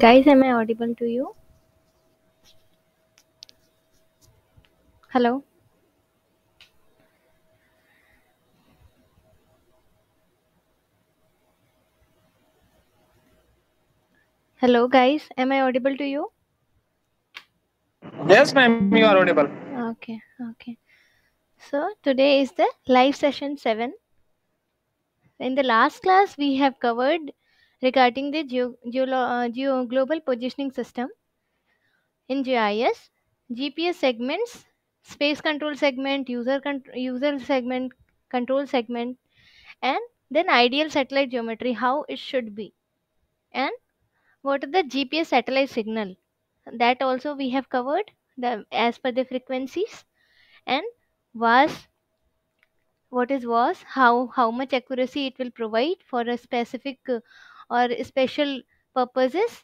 Guys, am I audible to you? Hello? Hello, guys, am I audible to you? Yes, ma'am, you are audible. Okay. So, today is the live session 7. In the last class, we have covered regarding the global positioning system in GIS, GPS segments, space control segment, user segment, control segment, and then ideal satellite geometry, how it should be. And what are the GPS satellite signal? That also we have covered the as per the frequencies. And was, what is was, how much accuracy it will provide for a specific or special purposes.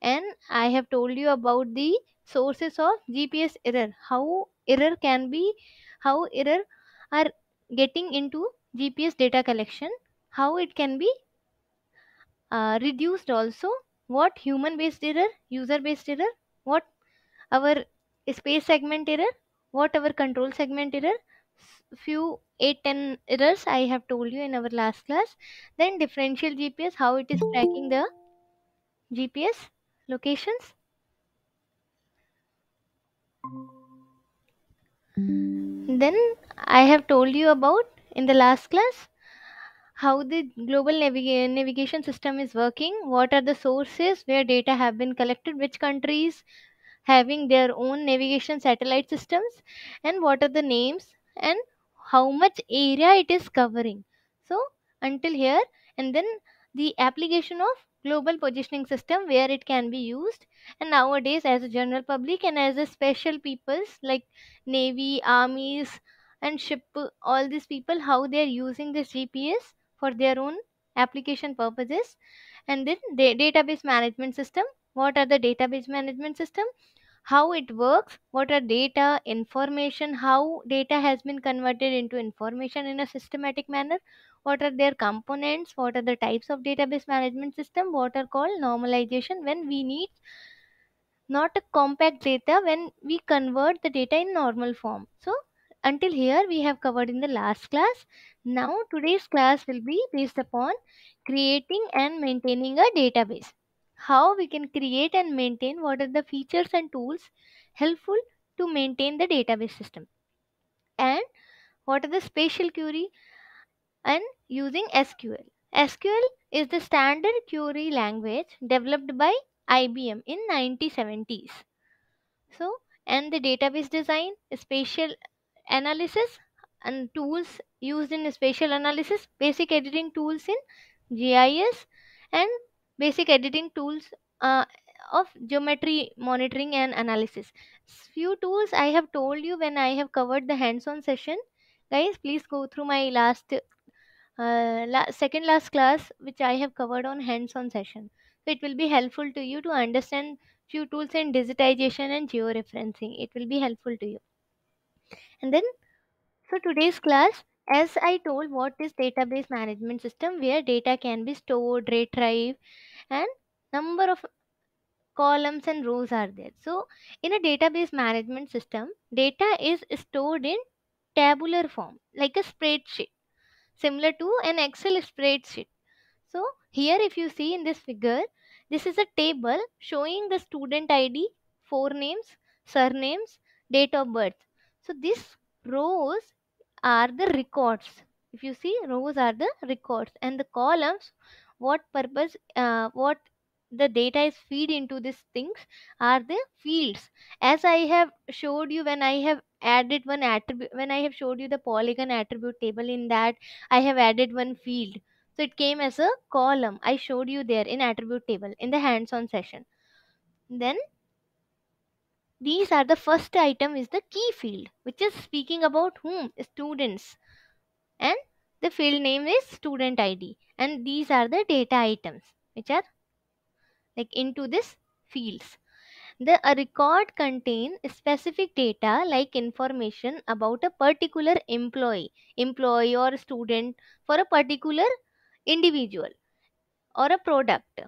And I have told you about the sources of GPS error, how error are getting into GPS data collection, how it can be reduced also, what human based error, user based error, what our space segment error, what our control segment error. Few 8-10 errors I have told you in our last class. Then differential GPS, how it is tracking the GPS locations. Then I have told you about in the last class how the global navigation system is working, what are the sources where data have been collected, which countries having their own navigation satellite systems, and what are the names and how much area it is covering. So until here, and then the application of global positioning system where it can be used. And nowadays as a general public and as a special peoples like navy, armies, and ship, all these people, how they are using this GPS for their own application purposes. And then the database management system, what are the database management system, how it works, what are data, information, how data has been converted into information in a systematic manner, what are their components, what are the types of database management system, what are called normalization when we need not a compact data, when we convert the data in normal form. So until here we have covered in the last class. Now today's class will be based upon creating and maintaining a database, how we can create and maintain, what are the features and tools helpful to maintain the database system, and what are the spatial query and using SQL. SQL is the standard query language developed by IBM in 1970s. So, and the database design, spatial analysis, and tools used in spatial analysis, basic editing tools in GIS, and basic editing tools uh, of geometry monitoring and analysis. Few tools I have told you when I have covered the hands-on session. Guys, please go through my second last class which I have covered on hands-on session. So it will be helpful to you to understand few tools in digitization and georeferencing. It will be helpful to you. And then, so today's class, as I told, what is database management system where data can be stored, retrieved, and number of columns and rows are there. So in a database management system, data is stored in tabular form like a spreadsheet, similar to an Excel spreadsheet. So here if you see in this figure, this is a table showing the student ID, forenames, surnames, date of birth. So these rows are the records. If you see, rows are the records, and the columns, what purpose, what the data is feed into these things are the fields. As I have showed you when I have added one attribute, when I have showed you the polygon attribute table, in that I have added one field, so it came as a column. I showed you there in attribute table in the hands-on session. Then these are the first item is the key field, which is speaking about whom? Students. And the field name is student ID. And these are the data items which are like into this fields. The a record contain specific data like information about a particular employee or student for a particular individual or a product.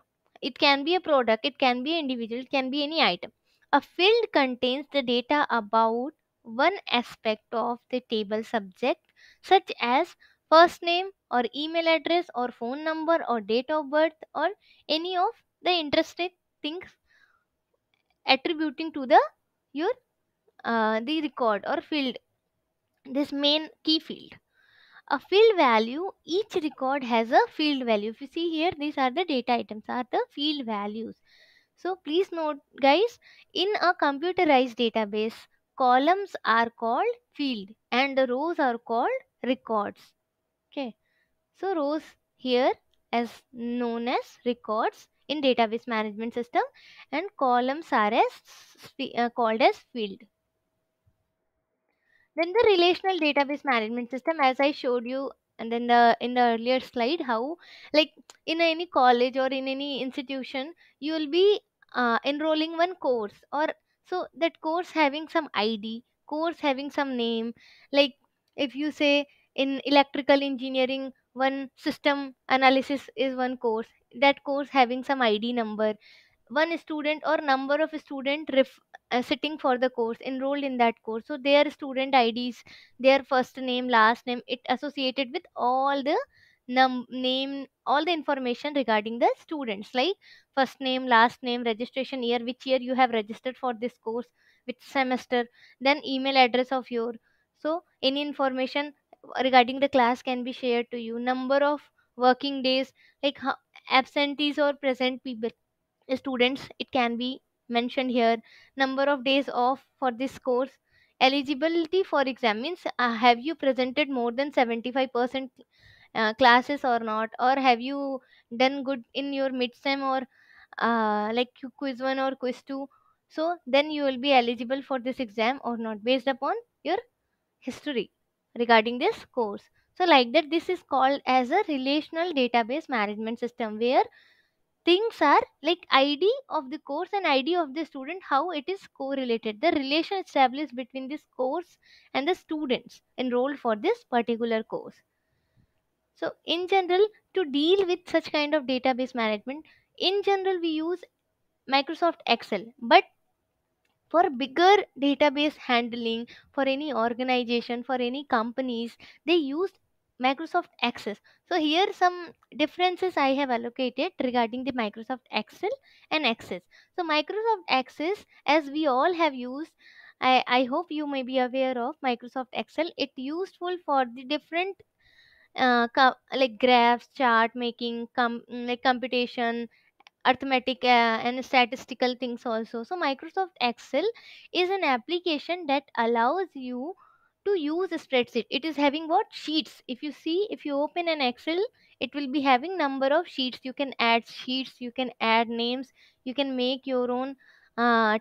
It can be a product, it can be an individual, it can be any item. A field contains the data about one aspect of the table subject, such as first name or email address or phone number or date of birth or any of the interesting things attributing to the your the record or field, this main key field. A field value, each record has a field value. If you see here, these are the data items, are the field values. So please note guys, in a computerized database, columns are called field and the rows are called records. Okay, so rows here as known as records in database management system, and columns are as called as field. Then the relational database management system, as I showed you, and then the in the earlier slide, how like in any college or in any institution, you will be enrolling one course, or so that course having some ID, course having some name. Like if you say in electrical engineering, one system analysis is one course. That course having some ID number, one student or number of student sitting for the course enrolled in that course, so their student IDs, their first name, last name, it associated with all the name, all the information regarding the students, like first name, last name, registration year, which year you have registered for this course, which semester, then email address of your, so any information regarding the class can be shared to you, number of working days, like absentees or present people, students, it can be mentioned here, number of days off for this course, eligibility for exam means have you presented more than 75% classes or not, or have you done good in your midsem or like quiz 1 or quiz 2, so then you will be eligible for this exam or not based upon your history regarding this course. So like that, this is called as a relational database management system, where things are like ID of the course and ID of the student, how it is correlated, the relation established between this course and the students enrolled for this particular course. So in general, to deal with such kind of database management, in general we use Microsoft Excel, but for bigger database handling, for any organization, for any companies, they use Microsoft Access. So here some differences I have allocated regarding the Microsoft Excel and Access. So Microsoft Access, as we all have used, I hope you may be aware of Microsoft Excel, it useful for the different like graphs, chart making, like computation, arithmetic and statistical things also. So Microsoft Excel is an application that allows you to use a spreadsheet. It is having what sheets, if you see, if you open an Excel, it will be having number of sheets, you can add sheets, you can add names, you can make your own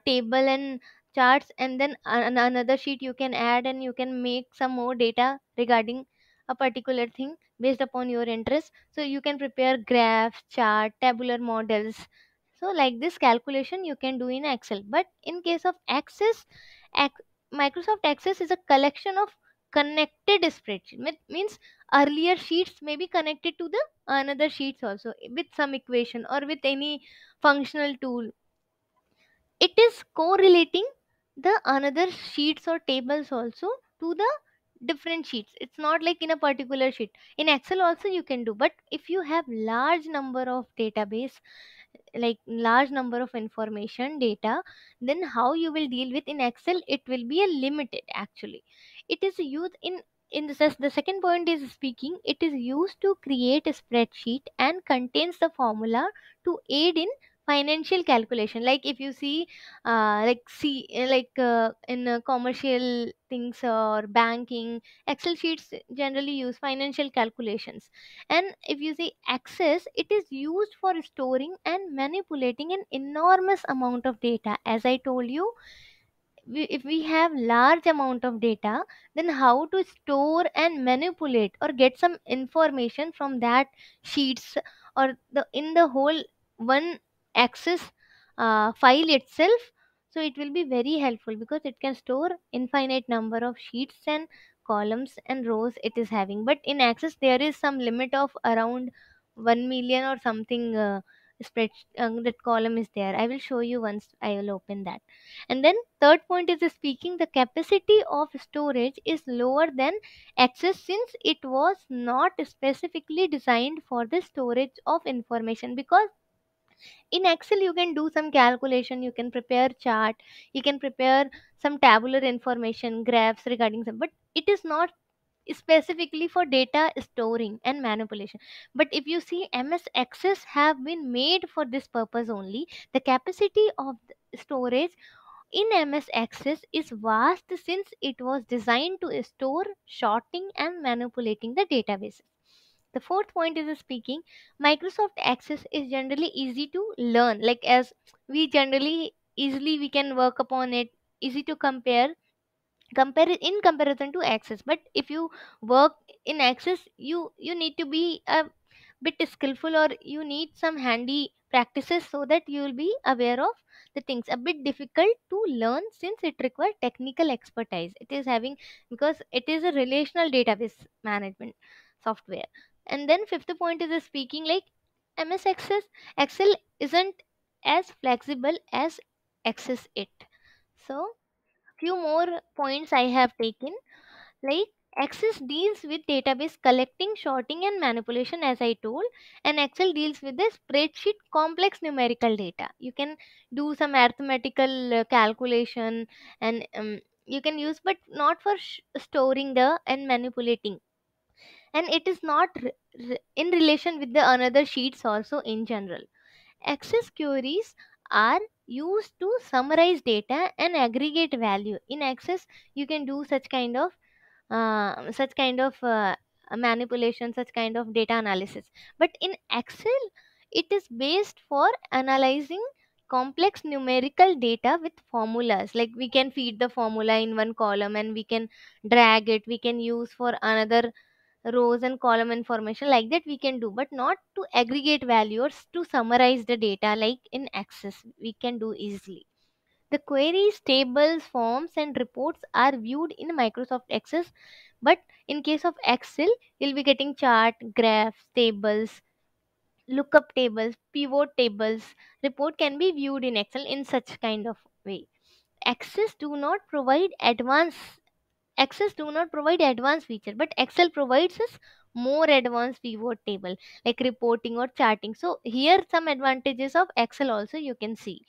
table and charts, and then another sheet you can add, and you can make some more data regarding a particular thing based upon your interest. So you can prepare graphs, chart, tabular models. So like this calculation you can do in Excel. But in case of Access, Ac- Microsoft Access is a collection of connected spreadsheet. Means earlier sheets may be connected to the another sheets also with some equation or with any functional tool. It is correlating the another sheets or tables also to the different sheets. It's not like in a particular sheet. In Excel also you can do, but if you have large number of database, like large number of information data, then how you will deal with in Excel, it will be a limited actually. It is used in the second point is speaking, it is used to create a spreadsheet and contains the formula to aid in financial calculation. Like if you see like see like in commercial things or banking, Excel sheets generally use financial calculations. And if you see Access, it is used for storing and manipulating an enormous amount of data. As I told you, if we have large amount of data, then how to store and manipulate or get some information from that sheets or the in the whole one Access file itself. So it will be very helpful because it can store infinite number of sheets and columns and rows it is having. But in Access there is some limit of around 1 million or something spread that column is there. I will show you once I will open that. And then third point is speaking, the capacity of storage is lower than access since it was not specifically designed for the storage of information. Because in Excel you can do some calculation, you can prepare chart, you can prepare some tabular information, graphs regarding some, but it is not specifically for data storing and manipulation. But if you see, MS Access have been made for this purpose only. The capacity of the storage in MS Access is vast since it was designed to store, sorting, and manipulating the databases. The fourth point is speaking, Microsoft Access is generally easy to learn. Like as we generally easily we can work upon it, easy to compare it in comparison to Access. But if you work in Access, you need to be a bit skillful, or you need some handy practices so that you will be aware of the things. A bit difficult to learn since it requires technical expertise. It is having, because it is a relational database management software. And then fifth point is speaking, like MS Access Excel isn't as flexible as Access it. So few more points I have taken, like Access deals with database collecting, sorting, and manipulation, as I told, and Excel deals with the spreadsheet complex numerical data. You can do some arithmetical calculation, and you can use, but not for storing the and manipulating. And it is not in relation with the another sheets also in general. Access queries are used to summarize data and aggregate value. In Access, you can do such kind of manipulation, such kind of data analysis. But in Excel, it is based for analyzing complex numerical data with formulas. Like we can feed the formula in one column and we can drag it, we can use for another rows and column information, like that we can do, but not to aggregate values to summarize the data like in Access we can do easily. The queries, tables, forms, and reports are viewed in Microsoft Access, but in case of Excel, you'll be getting chart, graphs, tables, lookup tables, pivot tables. Report can be viewed in Excel in such kind of way. Access do not provide advanced Access do not provide advanced feature, but Excel provides us more advanced pivot table like reporting or charting. So here some advantages of Excel also you can see.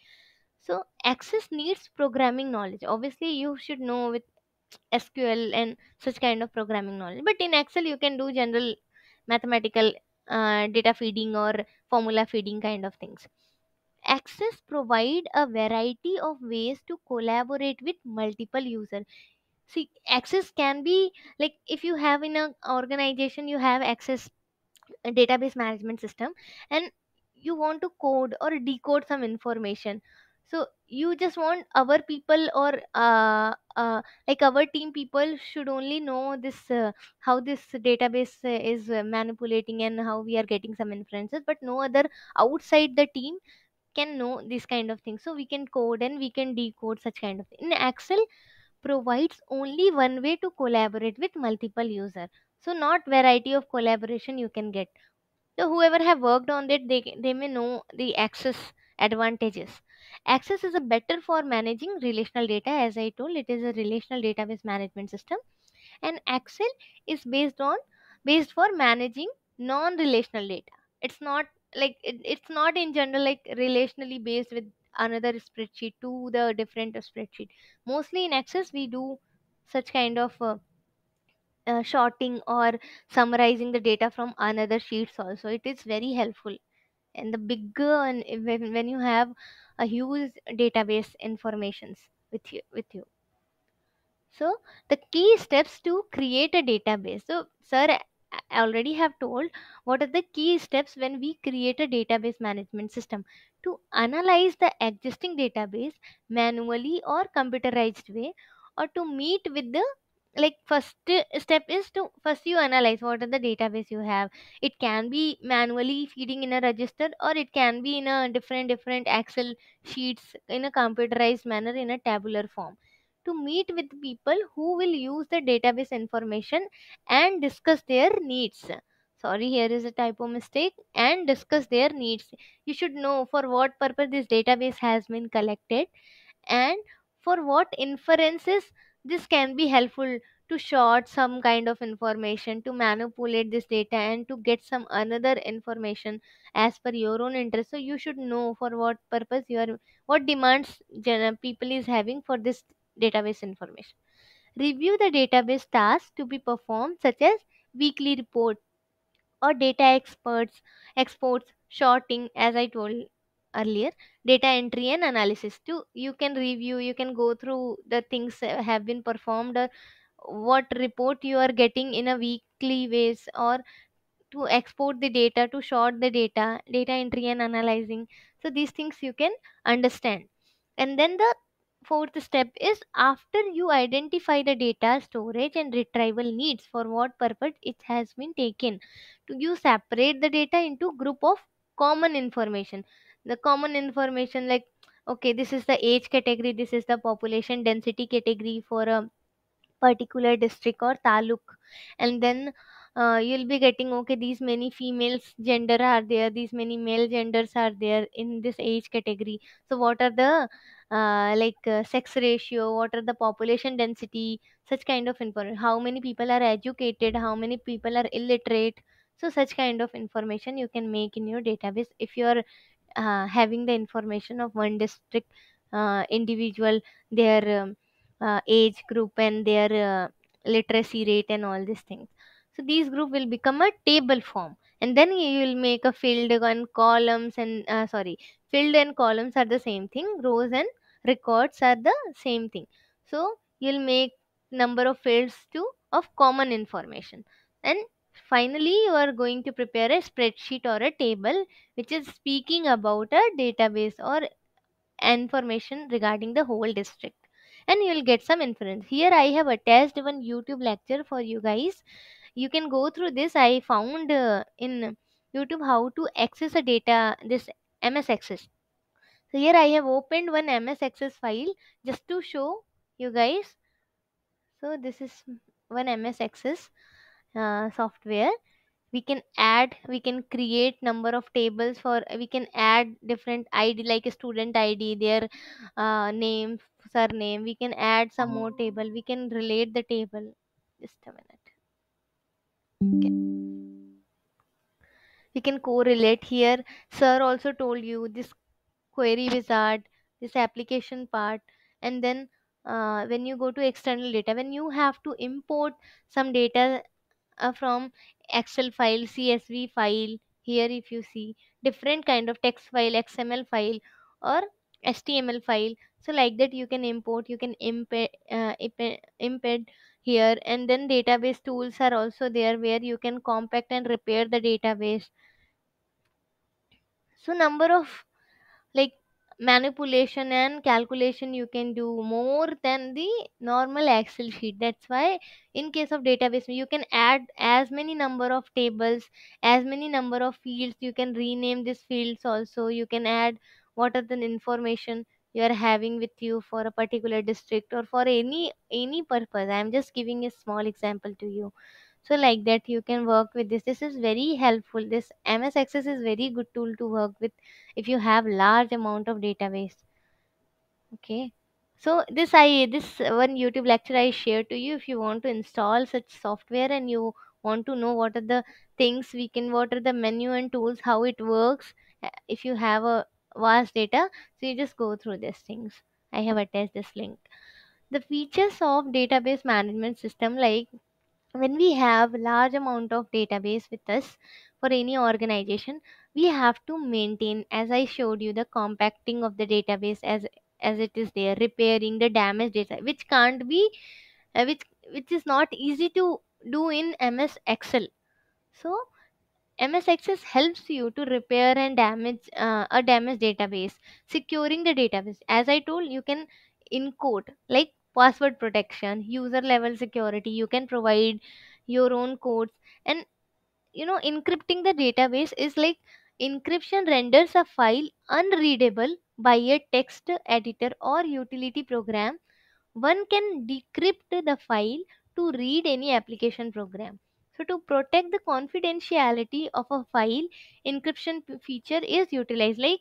So Access needs programming knowledge. Obviously, you should know with SQL and such kind of programming knowledge. But in Excel, you can do general mathematical data feeding or formula feeding kind of things. Access provide a variety of ways to collaborate with multiple users. See, Access can be like if you have in an organization, you have Access a database management system, and you want to code or decode some information. So you just want our people, or like our team people should only know this, how this database is manipulating and how we are getting some inferences, but no other outside the team can know this kind of thing. So we can code and we can decode such kind of thing. In Excel provides only one way to collaborate with multiple user, so not variety of collaboration you can get. So whoever have worked on it, they may know the Access advantages. Access is a better for managing relational data. As I told, it is a relational database management system, and Excel is based for managing non-relational data. It's not like it's not in general like relationally based with another spreadsheet to the different spreadsheet. Mostly in Access we do such kind of sorting or summarizing the data from another sheets also. It is very helpful, and the bigger, and when you have a huge database informations with you. So the key steps to create a database. So sir, I already have told what are the key steps when we create a database management system. To analyze the existing database manually or computerized way, or to meet with the, like first step is to first you analyze what are the database you have. It can be manually feeding in a register, or it can be in a different Excel sheets in a computerized manner in a tabular form. To meet with people who will use the database information and discuss their needs. sorry, here is a typo mistake, and discuss their needs. You should know for what purpose this database has been collected, and for what inferences this can be helpful to short some kind of information, to manipulate this data and to get some another information as per your own interest. So you should know for what purpose you are, what demands people is having for this database information. Review the database tasks to be performed, such as weekly report or data exports, sorting, as I told earlier, data entry and analysis. To you can review, you can go through the things have been performed, or what report you are getting in a weekly ways, or to export the data, to sort the data entry and analyzing. So these things you can understand. And then the fourth step is, after you identify the data storage and retrieval needs, for what purpose it has been taken, to you separate the data into group of common information. The common information, like, okay, this is the age category, this is the population density category for a particular district or taluk, and then you'll be getting, okay, these many females gender are there, these many male genders are there in this age category. So what are the sex ratio, what are the population density, such kind of information, how many people are educated, how many people are illiterate. So such kind of information you can make in your database if you are having the information of one district individual, their age group and their literacy rate and all these things. So these group will become a table form, and then you will make a field and columns, and sorry, field and columns are the same thing, rows and records are the same thing. So you'll make number of fields to of common information, and finally you are going to prepare a spreadsheet or a table which is speaking about a database or information regarding the whole district, and you'll get some inference. Here I have attached one YouTube lecture for you guys. You can go through this. I found in YouTube how to access a data, this MS Access. So here I have opened one MS Access file just to show you guys. So this is one MS Access software. We can add, we can create number of tables, for we can add different id like a student id, their name, surname. We can add some more table, we can relate the table. Just a minute. Okay, we can correlate here. Sir also told you this query wizard, this application part. And then when you go to external data, when you have to import some data from excel file, csv file, here if you see different kind of text file, xml file or html file. So like that you can import, you can embed here. And then database tools are also there where you can compact and repair the database. So number of like manipulation and calculation you can do more than the normal excel sheet. That's why in case of database you can add as many number of tables, as many number of fields. You can rename these fields also. You can add what are the information you are having with you for a particular district or for any purpose. I'm just giving a small example to you. So like that you can work with this is very helpful. This ms access is very good tool to work with if you have large amount of database. Okay, so this one YouTube lecture I share to you. If you want to install such software and you want to know what are the things we can, what are the menu and tools, how it works, if you have a vast data, so you just go through these things. I have attached this link. The features of database management system, like when we have large amount of database with us for any organization, we have to maintain, as I showed you, the compacting of the database as it is there, repairing the damaged data which can't be which is not easy to do in ms excel. So ms access helps you to repair and damage a damaged database, securing the database. As I told, you can encode like password protection, user level security. You can provide your own codes. And encrypting the database is like, encryption renders a file unreadable by a text editor or utility program. One can decrypt the file to read any application program. So to protect the confidentiality of a file, encryption feature is utilized. Like,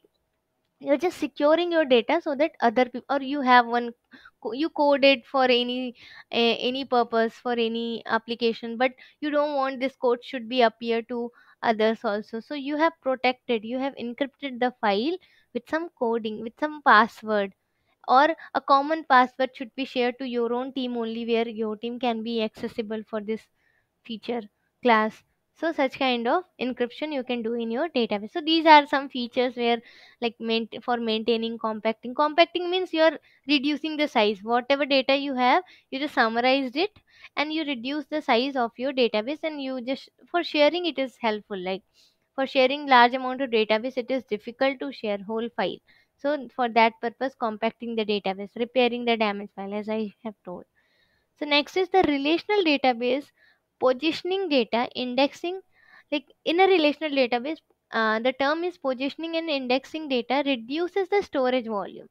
you're just securing your data so that other people, or you have one you code it for any purpose for any application, but you don't want this code should be appear to others also. So you have protected, you have encrypted the file with some coding, with some password, or a common password should be shared to your own team only, where your team can be accessible for this feature class. So such kind of encryption you can do in your database. So these are some features where, like, for maintaining, compacting means you're reducing the size. Whatever data you have, you just summarized it and you reduce the size of your database, and you just, for sharing it is helpful. Like, for sharing large amount of database, it is difficult to share whole file. So for that purpose, compacting the database, repairing the damaged file, as I have told. So next is the relational database, positioning data, indexing. Like, in a relational database, the term is positioning and indexing data reduces the storage volume.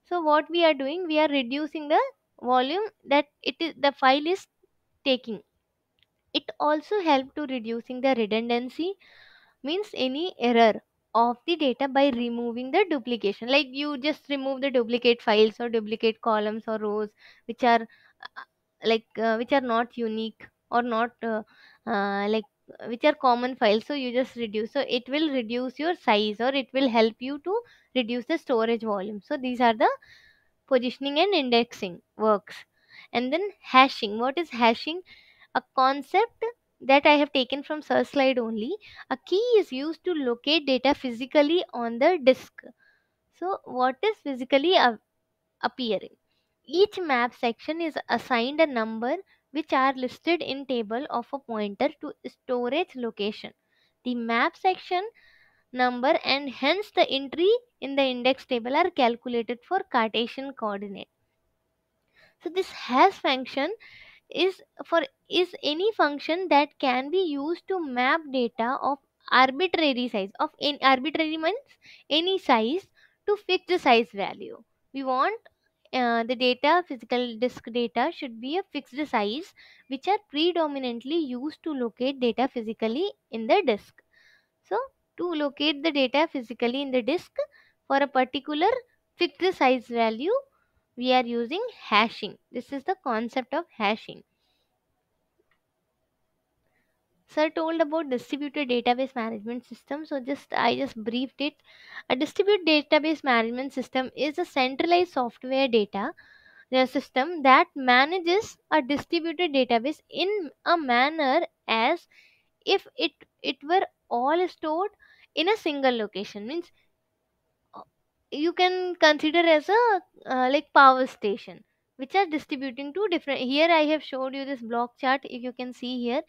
So what we are doing, we are reducing the volume that the file is taking. It also help to reducing the redundancy, means any error of the data, by removing the duplication. Like, you just remove the duplicate files or duplicate columns or rows which are which are not unique, or not like which are common files. So you just reduce, so it will reduce your size, or it will help you to reduce the storage volume. So these are the positioning and indexing works. And then hashing. What is hashing? A concept that I have taken from search slide only. A key is used to locate data physically on the disk. So what is physically appearing? Each map section is assigned a number which are listed in table of a pointer to storage location. The map section number and hence the entry in the index table are calculated for Cartesian coordinate. So this hash function is for is any function that can be used to map data of arbitrary size, of any arbitrary means any size, to fix the size value. We want the data, physical disk data should be a fixed size, which are predominantly used to locate data physically in the disk. So to locate the data physically in the disk for a particular fixed size value, we are using hashing. This is the concept of hashing. Sir told about distributed database management system, so just I just briefed it. A distributed database management system is a centralized software data system that manages a distributed database in a manner as if it were all stored in a single location. Means you can consider as a like power station which are distributing to different. Here I have showed you this block chart. If you can see here,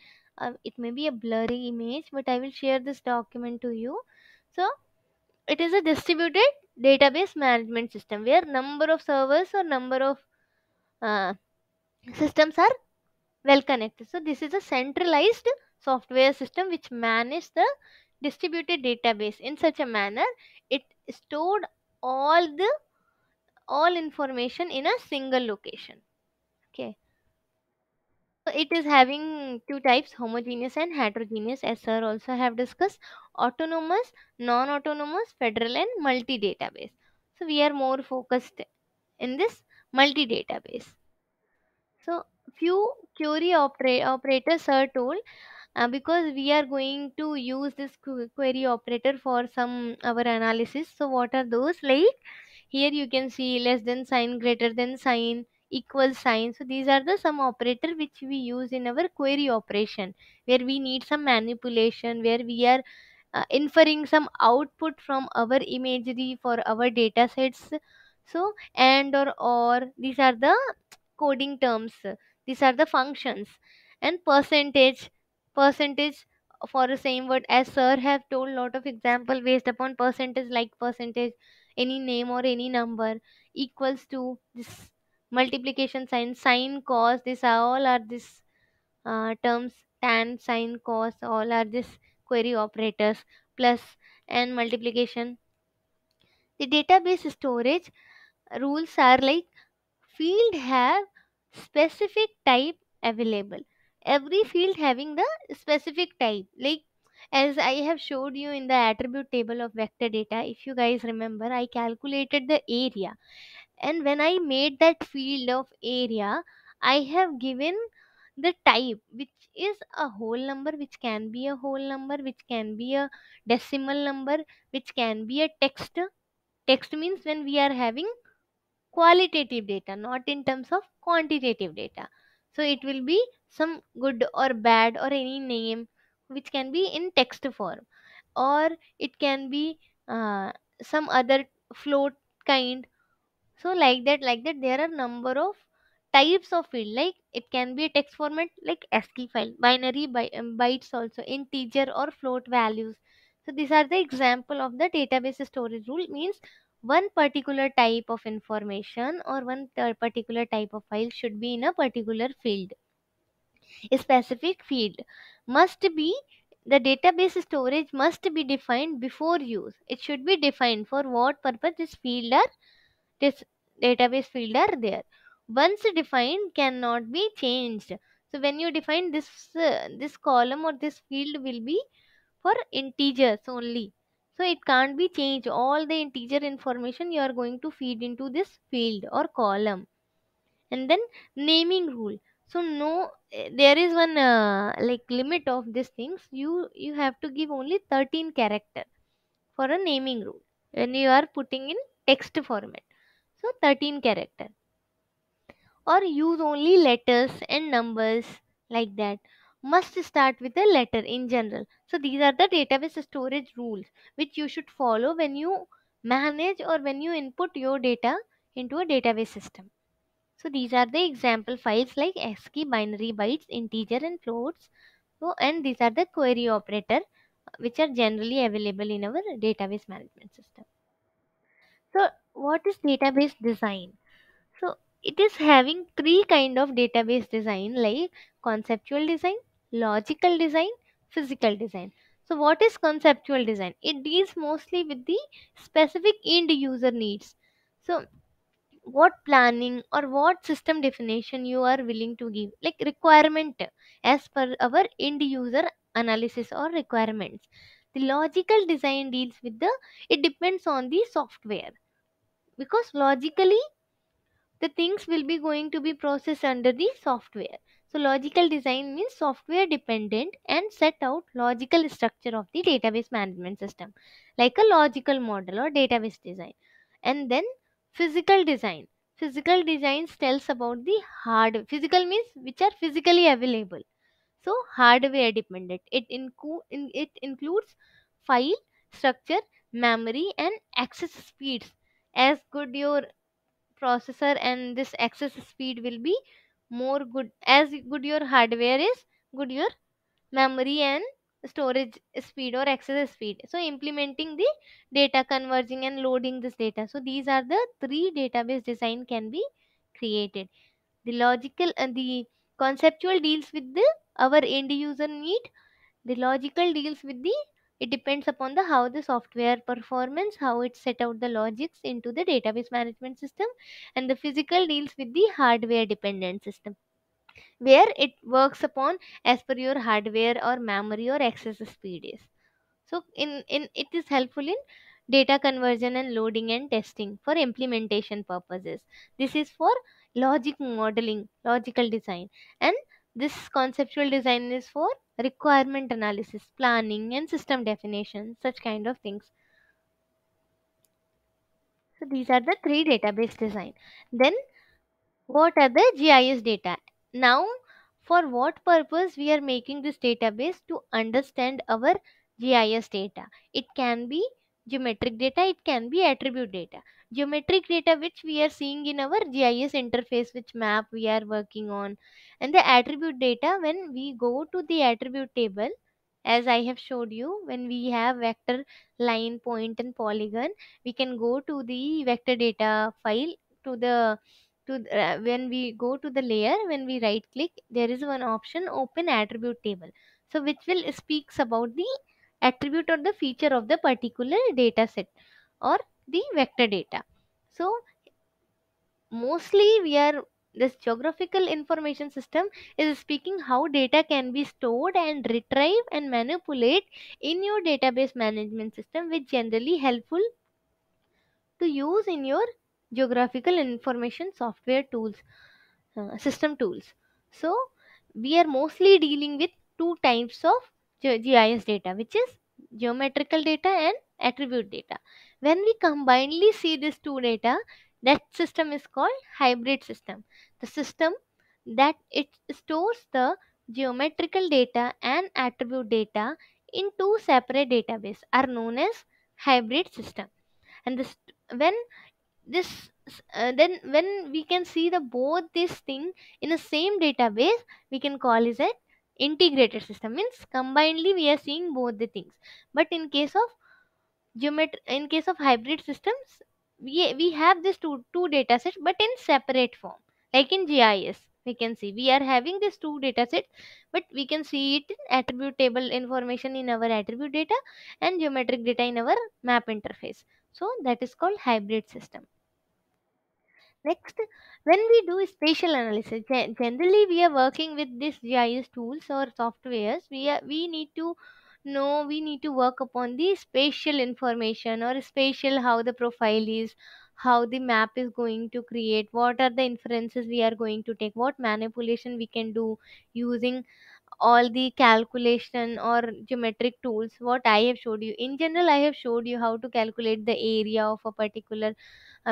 it may be a blurry image, but I will share this document to you. So it is a distributed database management system where number of servers or number of uh, systems are well connected. So this is a centralized software system which manages the distributed database in such a manner it stored all the all information in a single location. Okay, so it is having two types, homogeneous and heterogeneous, as sir also have discussed. Autonomous, non-autonomous, federal and multi database. So we are more focused in this multi database. So few operators are told, because we are going to use this query operator for some our analysis. So what are those? Like, here you can see less than sign, greater than sign, equal sign. So these are the some operator which we use in our query operation, where we need some manipulation, where we are inferring some output from our imagery for our data sets. So and or these are the coding terms, these are the functions. And percentage for the same word, as sir have told lot of example based upon percentage, like percentage, any name or any number, equals to this multiplication sign, sign, cos, this are all are this terms, tan, sin, cos, all are this query operators. Plus and multiplication. The database storage rules are like, field have specific type available. every field having the specific type. Like, as I have showed you in the attribute table of vector data, if you guys remember, I calculated the area, and when I made that field of area, I have given the type, which is a whole number, which can be a whole number, which can be a decimal number, which can be a text. Text means when we are having qualitative data, not in terms of quantitative data. So it will be some good or bad or any name which can be in text form, or it can be some other float kind. So like that there are number of types of field. Like it can be a text format like ASCII file, binary bytes, also integer or float values. So these are the example of the database storage rule. Means one particular type of information or particular type of file should be in a particular field. A specific field must be, the database storage must be defined before use. It should be defined for what purpose this database field are there. Once defined, cannot be changed. So when you define this column or this field will be for integers only, so it can't be changed. All the integer information you are going to feed into this field or column. And then naming rule. So no, there is one like limit of these things. You have to give only 13 character for a naming rule when you are putting in text format. So 13 character, or use only letters and numbers, like that. Must start with a letter in general. So these are the database storage rules which you should follow when you manage or when you input your data into a database system. So these are the example files like ASCII, binary bytes, integer and floats. So and these are the query operator which are generally available in our database management system. So what is database design? So it is having three kind of database design, like conceptual design, logical design, physical design. So what is conceptual design? It deals mostly with the specific end user needs. So what planning or what system definition you are willing to give, like requirement as per our end user analysis or requirements. The logical design deals with the, it depends on the software, because logically the things will be going to be processed under the software. So logical design means software dependent and set out logical structure of the database management system, like a logical model or database design. And then physical design. Physical designs tells about the hard, physical means which are physically available. So hardware dependent. It includes file structure, memory and access speeds. As good your processor and this access speed will be more good, as good your hardware is, good your memory and storage speed or access speed. So implementing the data, converging and loading this data. So these are the three database design can be created. The logical and the conceptual deals with the our end user need. The logical deals with the, it depends upon the how the software performance, how it set out the logics into the database management system. And the physical deals with the hardware dependent system, where it works upon as per your hardware or memory or access speed is. So in it is helpful in data conversion and loading and testing for implementation purposes. This is for logic modeling, logical design. And this conceptual design is for requirement analysis, planning and system definition, such kind of things. So these are the three database design. Then what are the GIS data? Now, for what purpose we are making this database? To understand our GIS data. It can be geometric data, it can be attribute data. Geometric data which we are seeing in our GIS interface, which map we are working on. And the attribute data, when we go to the attribute table, as I have showed you, when we have vector, line, point and polygon, we can go to the vector data file, to the when we go to the layer, when we right click, there is one option open attribute table. So which will speaks about the attribute or the feature of the particular data set or the vector data. So mostly we are this geographical information system is speaking how data can be stored and retrieved and manipulate in your database management system, which generally helpful to use in your geographical information software tools, system tools. So we are mostly dealing with two types of GIS data, which is geometrical data and attribute data. When we combinedly see these two data, that system is called hybrid system. The system that it stores the geometrical data and attribute data in two separate databases are known as hybrid system. And this, when this then when we can see the both this thing in the same database, we can call is a integrated system, means combinedly we are seeing both the things. But in case of in case of hybrid systems, we have this two data sets but in separate form. Like in GIS, we can see we are having this two data sets, but we can see it in attribute table information in our attribute data and geometric data in our map interface. So that is called hybrid system. Next, when we do spatial analysis, generally we are working with these GIS tools or softwares. We need to know, we need to work upon the spatial information or spatial, how the profile is, how the map is going to create, what are the inferences we are going to take, what manipulation we can do using all the calculation or geometric tools. What I have showed you in general, I have showed you how to calculate the area of a particular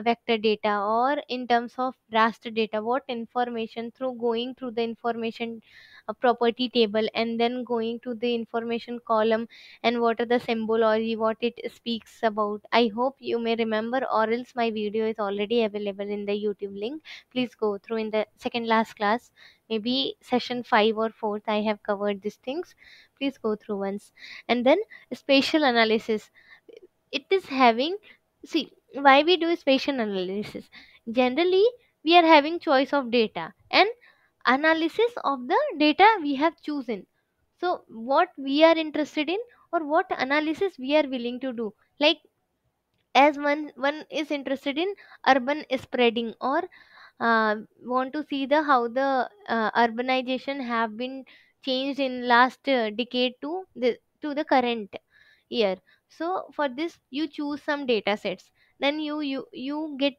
vector data, or in terms of raster data, what information through going through the information property table and then going to the information column, and what are the symbology, what it speaks about. I hope you may remember, or else my video is already available in the YouTube link. Please go through in the second last class, maybe session 5 or 4th, I have covered these things. Please go through once. And then spatial analysis, it is having, see, why we do spatial analysis, generally we are having choice of data and analysis of the data we have chosen. So what we are interested in, or what analysis we are willing to do. Like, as one is interested in urban spreading, or want to see the how the urbanization have been changed in last decade to the current year. So for this you choose some data sets, then you get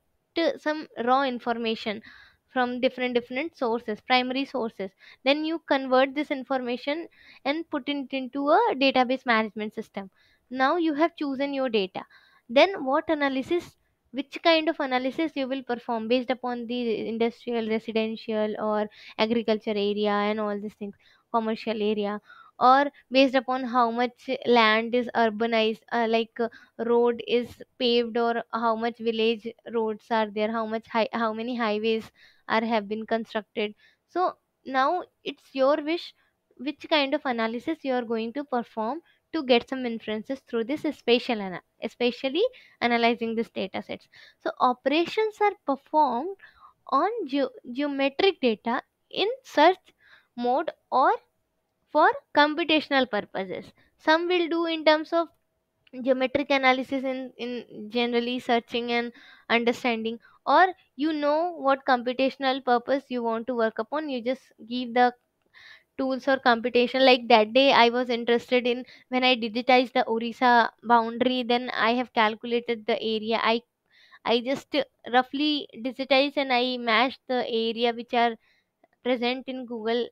some raw information from different sources, primary sources. Then you convert this information and put it into a database management system. Now you have chosen your data. Then what analysis, which kind of analysis you will perform based upon the industrial, residential, or agriculture area and all these things, commercial area, or based upon how much land is urbanized, road is paved, or how much village roads are there, how much how many highways are have been constructed. So now it's your wish which kind of analysis you are going to perform to get some inferences through this especially analyzing these data sets. So operations are performed on geometric data in search mode or for computational purposes. Some will do in terms of geometric analysis in generally searching and understanding, or what computational purpose you want to work upon, you just give the tools or computation. Like that day I was interested in, when I digitized the Orissa boundary, then I have calculated the area. I just roughly digitized and I matched the area which are present in Google,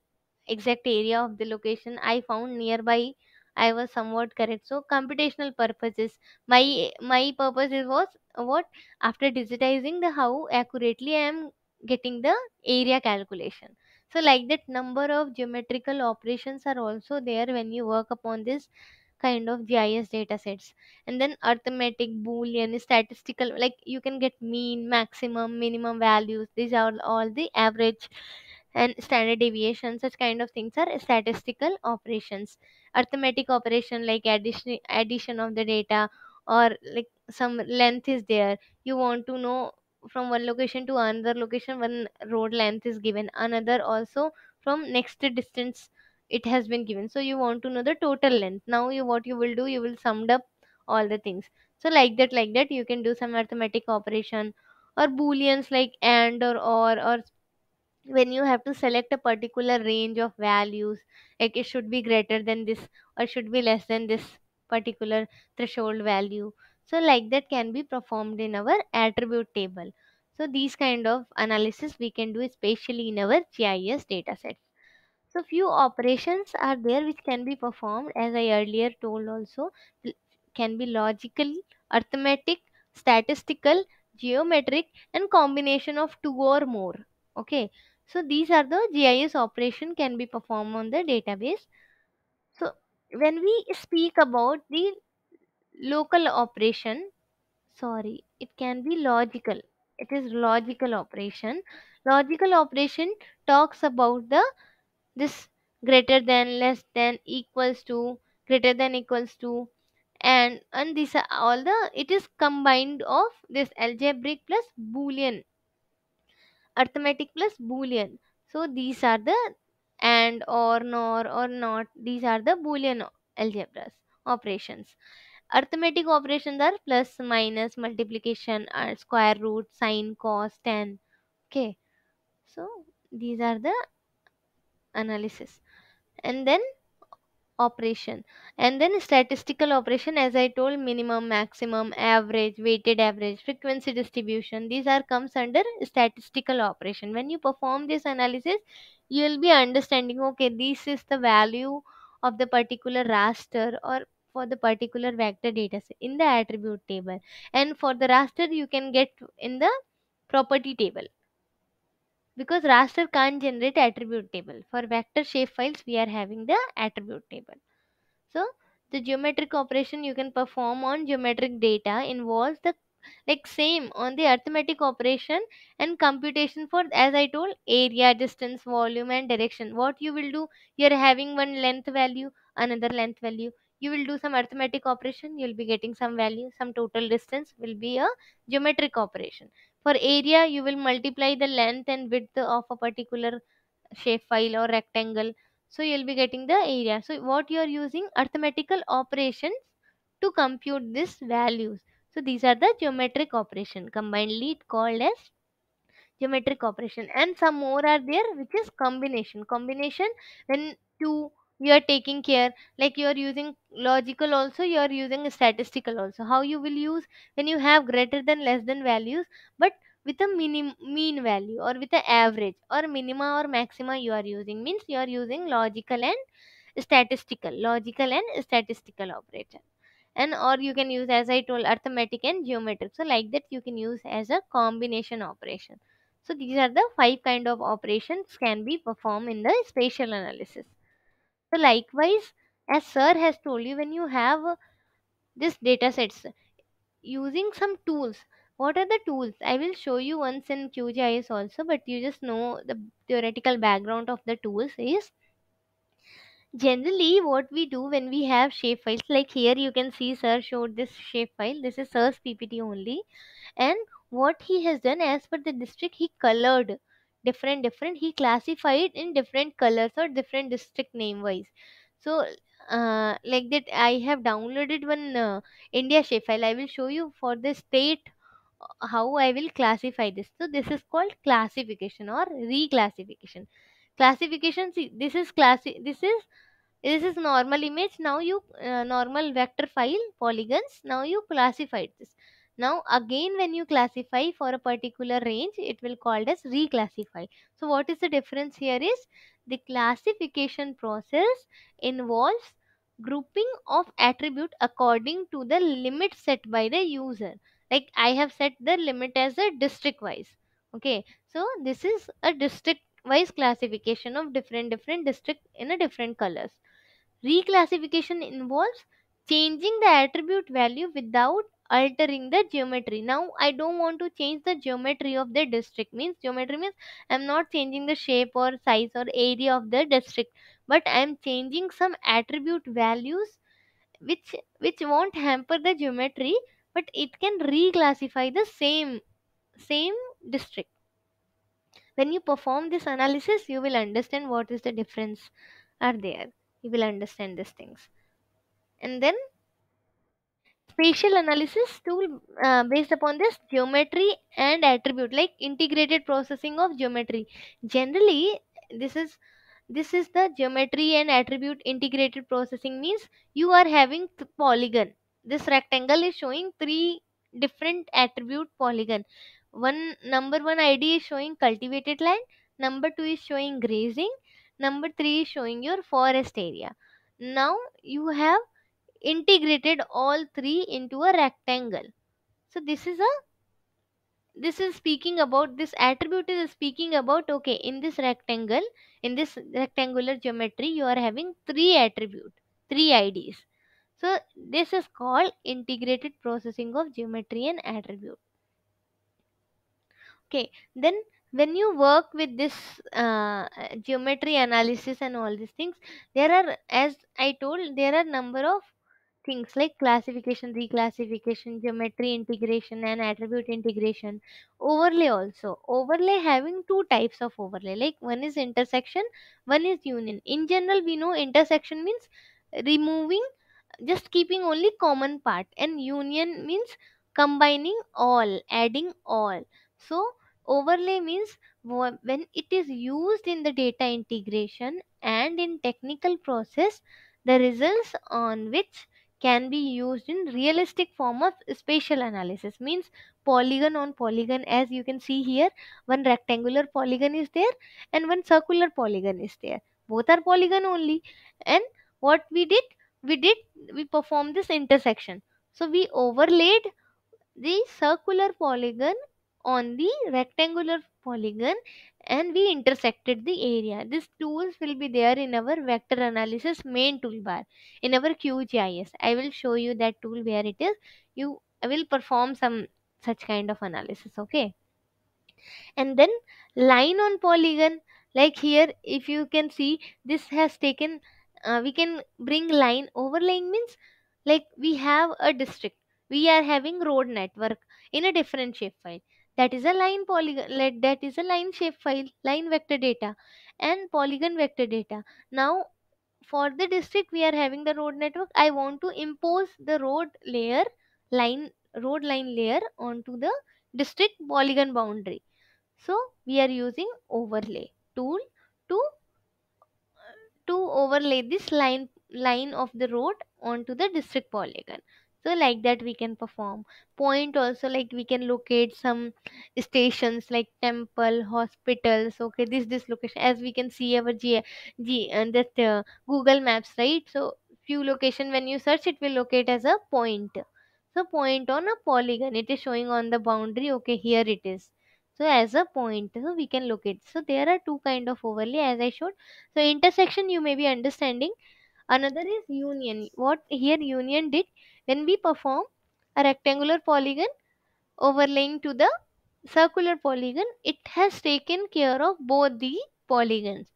exact area of the location I found nearby. I was somewhat correct. So computational purposes, my purpose is was what, after digitizing the how accurately I am getting the area calculation. So like that, number of geometrical operations are also there when you work upon this kind of GIS data sets. And then arithmetic, boolean, statistical, like you can get mean, maximum, minimum values. These are all the average and standard deviation. Such kind of things are statistical operations. Arithmetic operation, like addition of the data, or like some length is there, you want to know from one location to another location, one road length is given, another also from next distance it has been given, so you want to know the total length. Now you, what you will do, you will summed up all the things. So like that you can do some arithmetic operation. Or booleans like and or when you have to select a particular range of values, like it should be greater than this or should be less than this particular threshold value. So like that can be performed in our attribute table. So these kind of analysis we can do especially in our GIS datasets. So few operations are there which can be performed, as I earlier told also. L- can be logical, arithmetic, statistical, geometric, and combination of two or more. Okay. So these are the GIS operation can be performed on the database. So when we speak about the local operation, sorry, it can be logical. It is logical operation. Logical operation talks about the this greater than, less than, equals to, greater than, equals to, and these are all the, it is combined of this algebraic plus boolean, arithmetic plus boolean. So these are the and, or, nor, or not, these are the boolean algebras operations. Arithmetic operations are plus, minus, multiplication, square root, sine, cos, tan. Okay. So these are the analysis. And then operation, and then statistical operation, as I told, minimum, maximum, average, weighted average, frequency distribution, these are comes under statistical operation. When you perform this analysis, you will be understanding, okay, this is the value of the particular raster or for the particular vector data set in the attribute table, and for the raster you can get in the property table, because raster can't generate attribute table. For vector shapefiles we are having the attribute table. So the geometric operation you can perform on geometric data involves the, like same on the arithmetic operation and computation for, as I told, area, distance, volume, and direction. What you will do, you're having one length value, another length value. You will do some arithmetic operation, you'll be getting some value, some total distance will be a geometric operation. For area, you will multiply the length and width of a particular shape file or rectangle, so you'll be getting the area. So what you are using, arithmetical operations to compute these values. So these are the geometric operation, combinedly called as geometric operation. And some more are there which is combination. When two, you are taking care, like you are using logical also, you are using statistical also. How you will use, when you have greater than, less than values, but with a mean value or with a average or minima or maxima you are using, means you are using logical and statistical operator. And or you can use, as I told, arithmetic and geometric. So like that you can use as a combination operation. So these are the five kind of operations can be performed in the spatial analysis. So likewise, as sir has told you, when you have this data sets using some tools, what are the tools, I will show you once in QGIS also, but you just know the theoretical background of the tools is, generally what we do when we have shape files, like here you can see sir showed this shape file, this is sir's PPT only. And what he has done, as per the district, he colored different, he classified in different colors or different district name wise. So like that I have downloaded one India shape file, I will show you for the state how I will classify this. So this is called classification or reclassification. Classification, see, this is normal image. Now you normal vector file polygons, now you classified this. Now again when you classify for a particular range, it will called as reclassify. So what is the difference here is, the classification process involves grouping of attribute according to the limit set by the user. Like I have set the limit as a district wise. Okay, so this is a district wise classification of different district in a different colors. Reclassification involves changing the attribute value without altering the geometry. Now I don't want to change the geometry of the district, means geometry means I'm not changing the shape or size or area of the district, but I'm changing some attribute values which won't hamper the geometry, but it can reclassify the same district. When you perform this analysis, you will understand what is the difference are there, you will understand these things. And then Spatial analysis tool based upon this geometry and attribute, like integrated processing of geometry. Generally, this is this is the geometry and attribute integrated processing. Means you are having polygon. This rectangle is showing three different attribute polygon. One, number one ID is showing cultivated land, number two is showing grazing, number three is showing your forest area. Now you have integrated all three into a rectangle. So this is speaking about, this attribute is speaking about, okay, in this rectangle, in this rectangular geometry, you are having three attribute, three IDs. So this is called integrated processing of geometry and attribute. Okay, then when you work with this geometry analysis and all these things, there are, as I told, there are number of things like classification, reclassification, geometry integration, and attribute integration. Overlay also. Overlay having two types of overlay. Like one is intersection, one is union. In general, we know intersection means removing, just keeping only common part, and union means combining all, adding all. So overlay means when it is used in the data integration and in technical process, the results on which can be used in realistic form of spatial analysis. Means polygon on polygon, as you can see here, one rectangular polygon is there and one circular polygon is there, both are polygon only. And what we did we performed this intersection. So we overlaid the circular polygon on the rectangular polygon and we intersected the area. These tools will be there in our vector analysis main toolbar in our QGIS. I will show you that tool where it is. You I will perform some such kind of analysis. Okay. And then line on polygon, like here if you can see, this has taken we can bring line. Overlaying means like we have a district, we are having road network in a different shape file, that is a line polygon, like that is a line shape file, line vector data and polygon vector data. Now for the district we are having the road network, I want to impose the road layer, line, road line layer onto the district polygon boundary. So we are using overlay tool to overlay this line of the road onto the district polygon. So like that we can perform point also, like we can locate some stations like temple, hospitals. Okay, this location, as we can see our G and that Google Maps, right? So few location when you search it will locate as a point. So point on a polygon, it is showing on the boundary. Okay, here it is. So as a point, so we can locate. So there are two kind of overlay as I showed. So intersection you may be understanding. Another is union. What here union did, when we perform a rectangular polygon overlaying to the circular polygon, it has taken care of both the polygons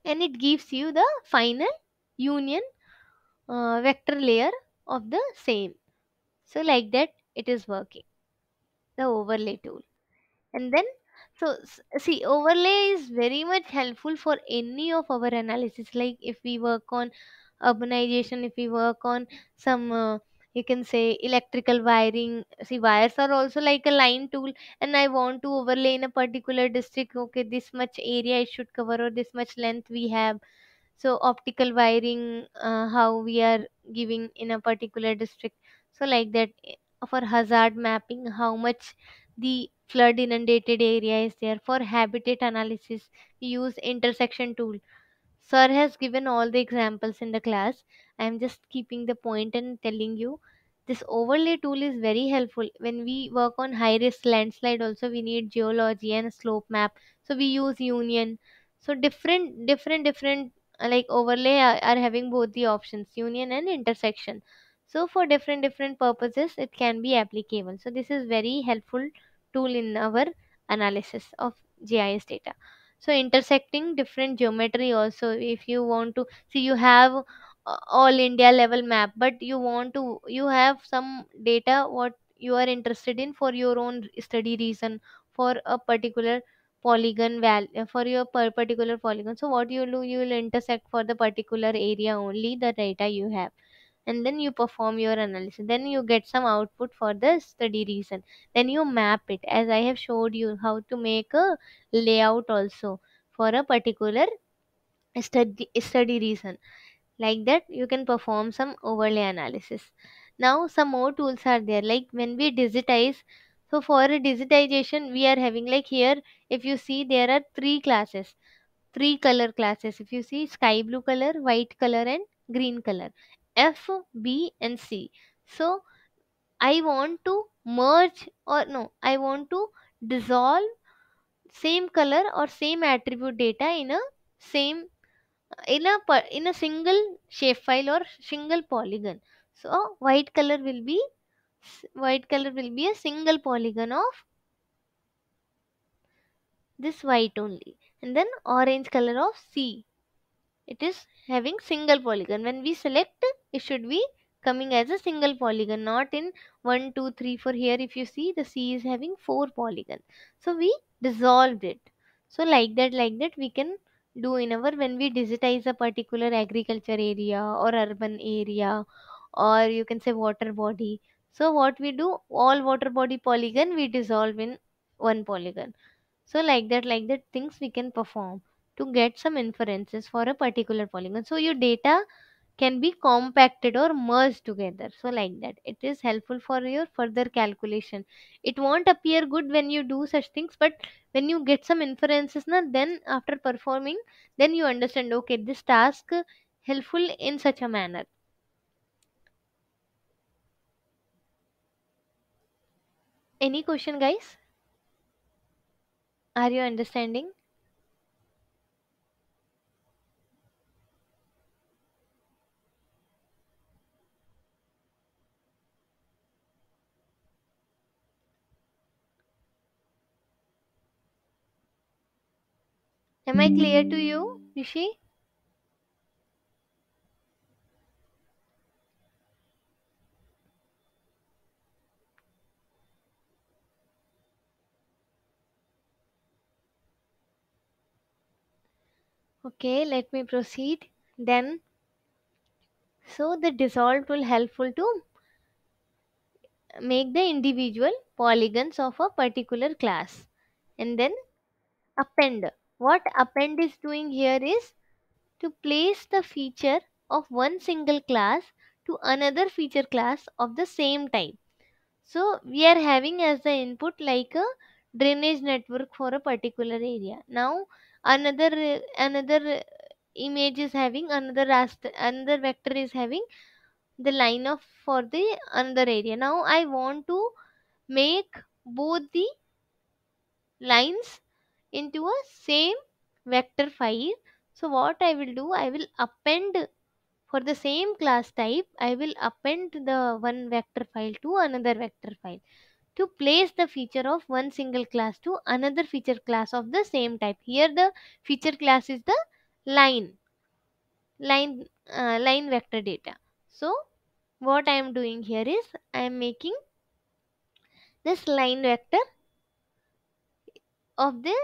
and it gives you the final union vector layer of the same. So like that it is working, the overlay tool. And then see, overlay is very much helpful for any of our analysis. Like if we work on urbanization, if we work on some you can say electrical wiring, see wires are also like a line tool, and I want to overlay in a particular district. Okay, this much area it should cover or this much length we have. So optical wiring, how we are giving in a particular district. So like that, for hazard mapping, how much the flood inundated area is there. For habitat analysis we use intersection tool. Sir has given all the examples in the class. I am just keeping the point and telling you this overlay tool is very helpful. When we work on high risk landslide, also we need geology and slope map. So we use union. So different like overlay are having both the options, union and intersection. So for different purposes it can be applicable. So this is very helpful tool in our analysis of GIS data. So intersecting different geometry also, if you want to see, you have all India level map, but you want to, you have some data what you are interested in for your own study reason, for a particular polygon for your particular polygon. So what you will do, you will intersect for the particular area only the data you have, and then you perform your analysis, then you get some output for the study reason, then you map it, as I have showed you how to make a layout also for a particular study reason. Like that you can perform some overlay analysis. Now some more tools are there, like when we digitize. So for a digitization we are having, like here, if you see, there are three classes, three color classes. If you see, sky blue color, white color, and green color, F, B and C. So I want to merge, or no, I want to dissolve same color or same attribute data in a same, in a single shapefile or single polygon. So white color will be a single polygon of this white only, and then orange color of C, it is having single polygon. When we select, it should be coming as a single polygon, not in 1 2 3 4. Here if you see, the C is having 4 polygons, so we dissolved it. So like that we can do in our, when we digitize a particular agriculture area or urban area, or you can say water body. So what we do, all water body polygon we dissolve in one polygon. So like that things we can perform to get some inferences for a particular polygon. So your data can be compacted or merged together. So like that it is helpful for your further calculation. It won't appear good when you do such things, but when you get some inferences na, then after performing, then you understand, okay, this task helpful in such a manner. Any question, guys? Are you understanding? Am I clear to you, Rishi? Okay, let me proceed. Then, so the dissolve will helpful to make the individual polygons of a particular class, and then append. What append is doing here is to place the feature of one single class to another feature class of the same type. So we are having as the input like a drainage network for a particular area. Now another image is having another another vector is having the line of for the another area. Now I want to make both the lines into a same vector file. So what I will do, I will append, for the same class type I will append the one vector file to another vector file to place the feature of one single class to another feature class of the same type. Here the feature class is the line line vector data. So what I am doing here is I am making this line vector of the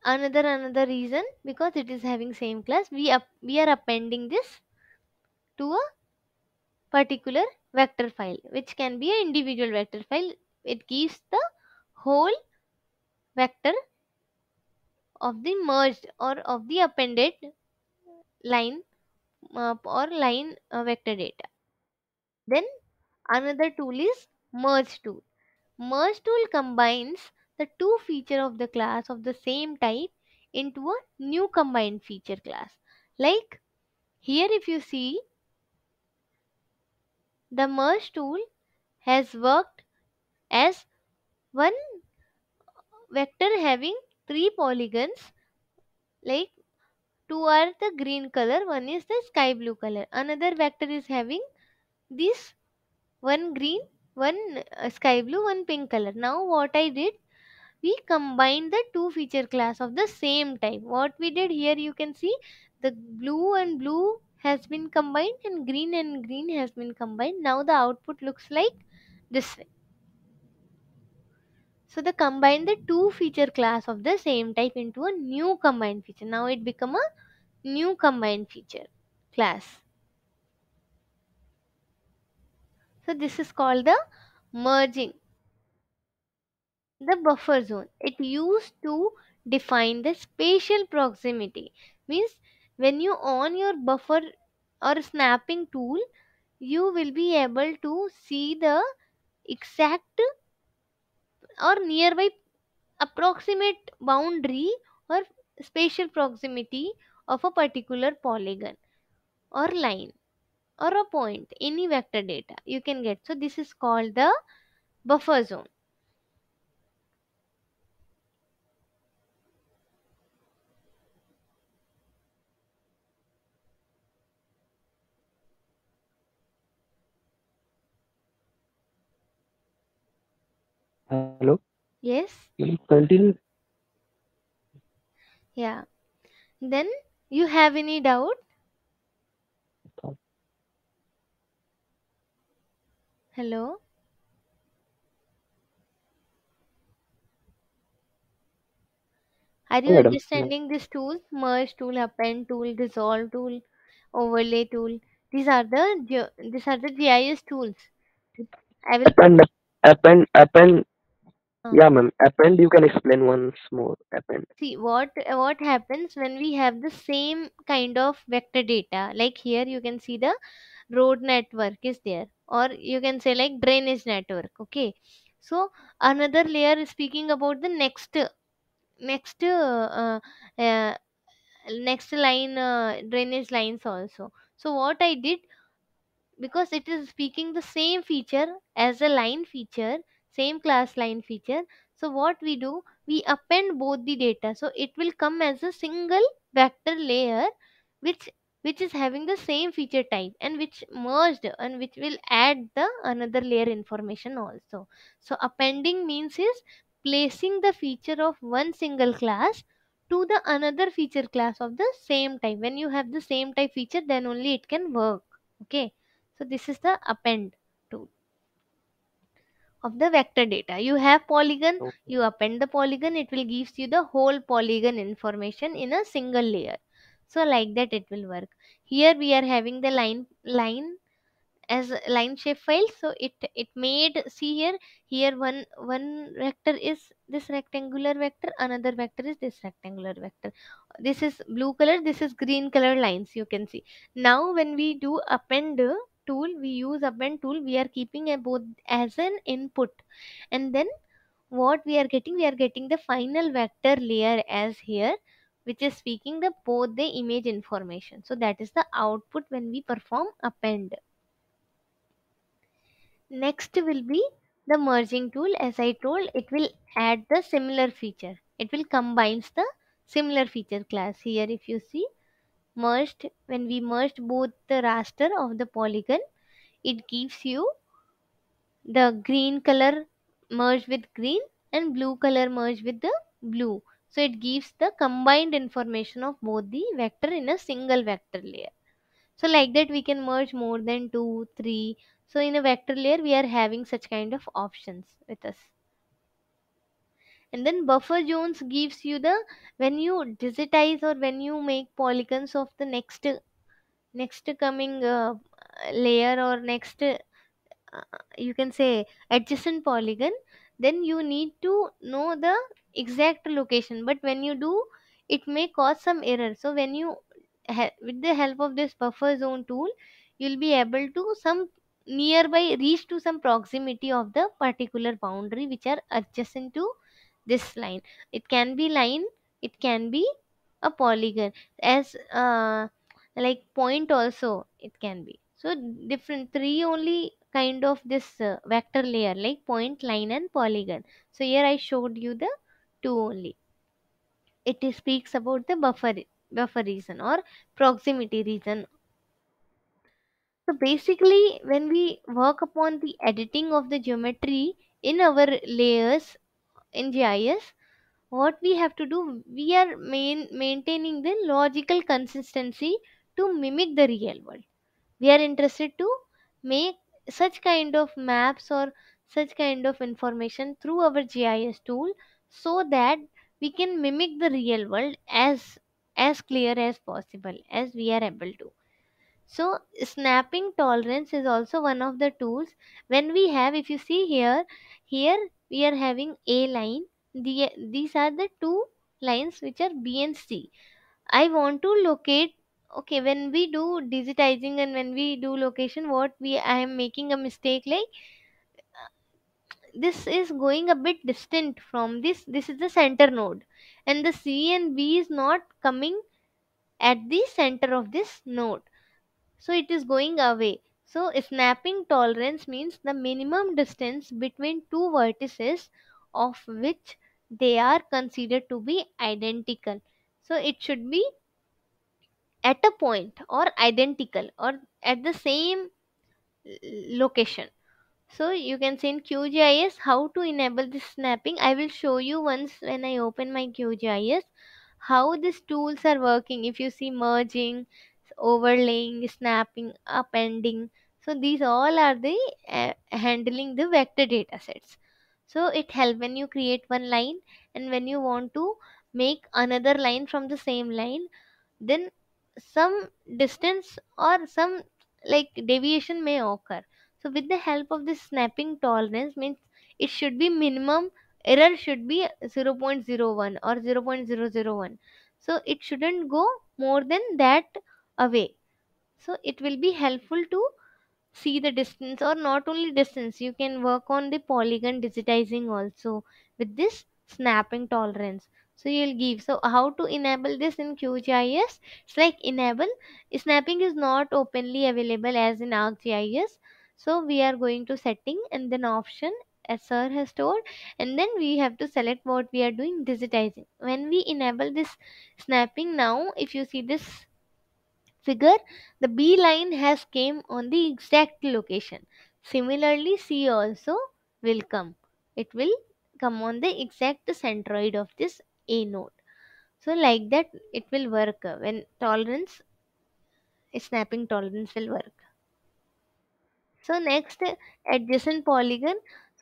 another reason, because it is having same class, we are appending this to a particular vector file, which can be an individual vector file. It gives the whole vector of the merged or of the appended line or line vector data. Then another tool is merge tool. Merge tool combines the two feature of the class of the same type into a new combined feature class. Like here if you see, the merge tool has worked as one vector having three polygons, like two are the green color, one is the sky blue color. Another vector is having this one green, one sky blue, one pink color. Now what I did, we combined the two feature class of the same type. What we did here, you can see the blue and blue has been combined and green has been combined. Now the output looks like this way. So the combine the two feature class of the same type into a new combined feature. Now it become a new combined feature class. So this is called the merging. The buffer zone, it used to define the spatial proximity. Means when you on your buffer or snapping tool, you will be able to see the exact or nearby approximate boundary or spatial proximity of a particular polygon or line or a point, any vector data you can get. So this is called the buffer zone. Hello, Yes. can you continue? Yeah. Then you have any doubt? Hello. Are you Madam, understanding these tools? Merge tool, append tool, dissolve tool, overlay tool. These are the GIS tools. I will append, append. uh, Yeah, ma'am. Append. You can explain once more. Append. see what happens when we have the same kind of vector data. Like here you can see the road network is there, or you can say like drainage network. Okay, so another layer is speaking about the next uh, next line, drainage lines also. So what I did, because it is speaking the same feature as a line feature, same class line feature. So what we do, we append both the data, so it will come as a single vector layer, which which is having the same feature type and which merged and which will add the another layer information also. So appending means is placing the feature of one single class to the another feature class of the same type. When you have the same type feature, then only it can work. Okay, so this is the append tool of the vector data. You have polygon, Okay. you append the polygon, it will gives you the whole polygon information in a single layer. So like that it will work. Here we are having the line as a line shape file. So it made, see here, here one vector is this rectangular vector, another vector is this rectangular vector. This is blue color, this is green color lines, you can see. Now when we do append tool, we use append tool, we are keeping a both as an input, and then what we are getting the final vector layer as here, which is speaking the both the image information. So that is the output when we perform append. Next will be the merging tool. As I told, it will add the similar feature. It will combines the similar feature class. Here if you see merged, when we merged both the raster of the polygon, it gives you the green color merged with green and blue color merged with the blue. So it gives the combined information of both the vector in a single vector layer. So like that we can merge more than two, three. So in a vector layer we are having such kind of options with us. And then buffer zones gives you the, when you digitize or when you make polygons of the next coming layer or next you can say adjacent polygon, then you need to know the exact location, but when you do, it may cause some error. So when you with the help of this buffer zone tool, you'll be able to some nearby reach to some proximity of the particular boundary which are adjacent to this line. It can be line, it can be a polygon, as like point also it can be. So different three only kind of this vector layer, like point, line and polygon. So here I showed you the two only. It speaks about the buffer region or proximity region. So basically when we work upon the editing of the geometry in our layers in GIS, what we have to do, we are maintaining the logical consistency to mimic the real world. We are interested to make such kind of maps or such kind of information through our GIS tool, so that we can mimic the real world as clear as possible as we are able to. So snapping tolerance is also one of the tools. When we have, if you see here, here we are having a line. These are the two lines which are B and C. I want to locate. Okay, when we do digitizing and when we do location, what we I am making a mistake, like this is going a bit distant from this is the center node, and the C and B is not coming at the center of this node, so it is going away. So snapping tolerance means the minimum distance between two vertices of which they are considered to be identical. So it should be at a point or identical or at the same location. So you can see in QGIS how to enable this snapping. I will show you once when I open my QGIS how these tools are working. If you see merging, overlaying, snapping, appending, so these all are the handling the vector data sets. So it helps when you create one line and when you want to make another line from the same line, then some distance or some like deviation may occur. So with the help of this snapping tolerance means it should be minimum, error should be 0.01 or 0.001. So it shouldn't go more than that away. So it will be helpful to see the distance, or not only distance, you can work on the polygon digitizing also with this snapping tolerance. So you'll give, so how to enable this in QGIS? It's like enable snapping is not openly available as in ArcGIS. So we are going to setting and then option as sir has told, and then we have to select what we are doing, digitizing. When we enable this snapping, now if you see this figure, the B line has came on the exact location. Similarly, C also will come. It will come on the exact centroid of this A node. So like that it will work when tolerance, snapping tolerance will work. So next, adjacent polygon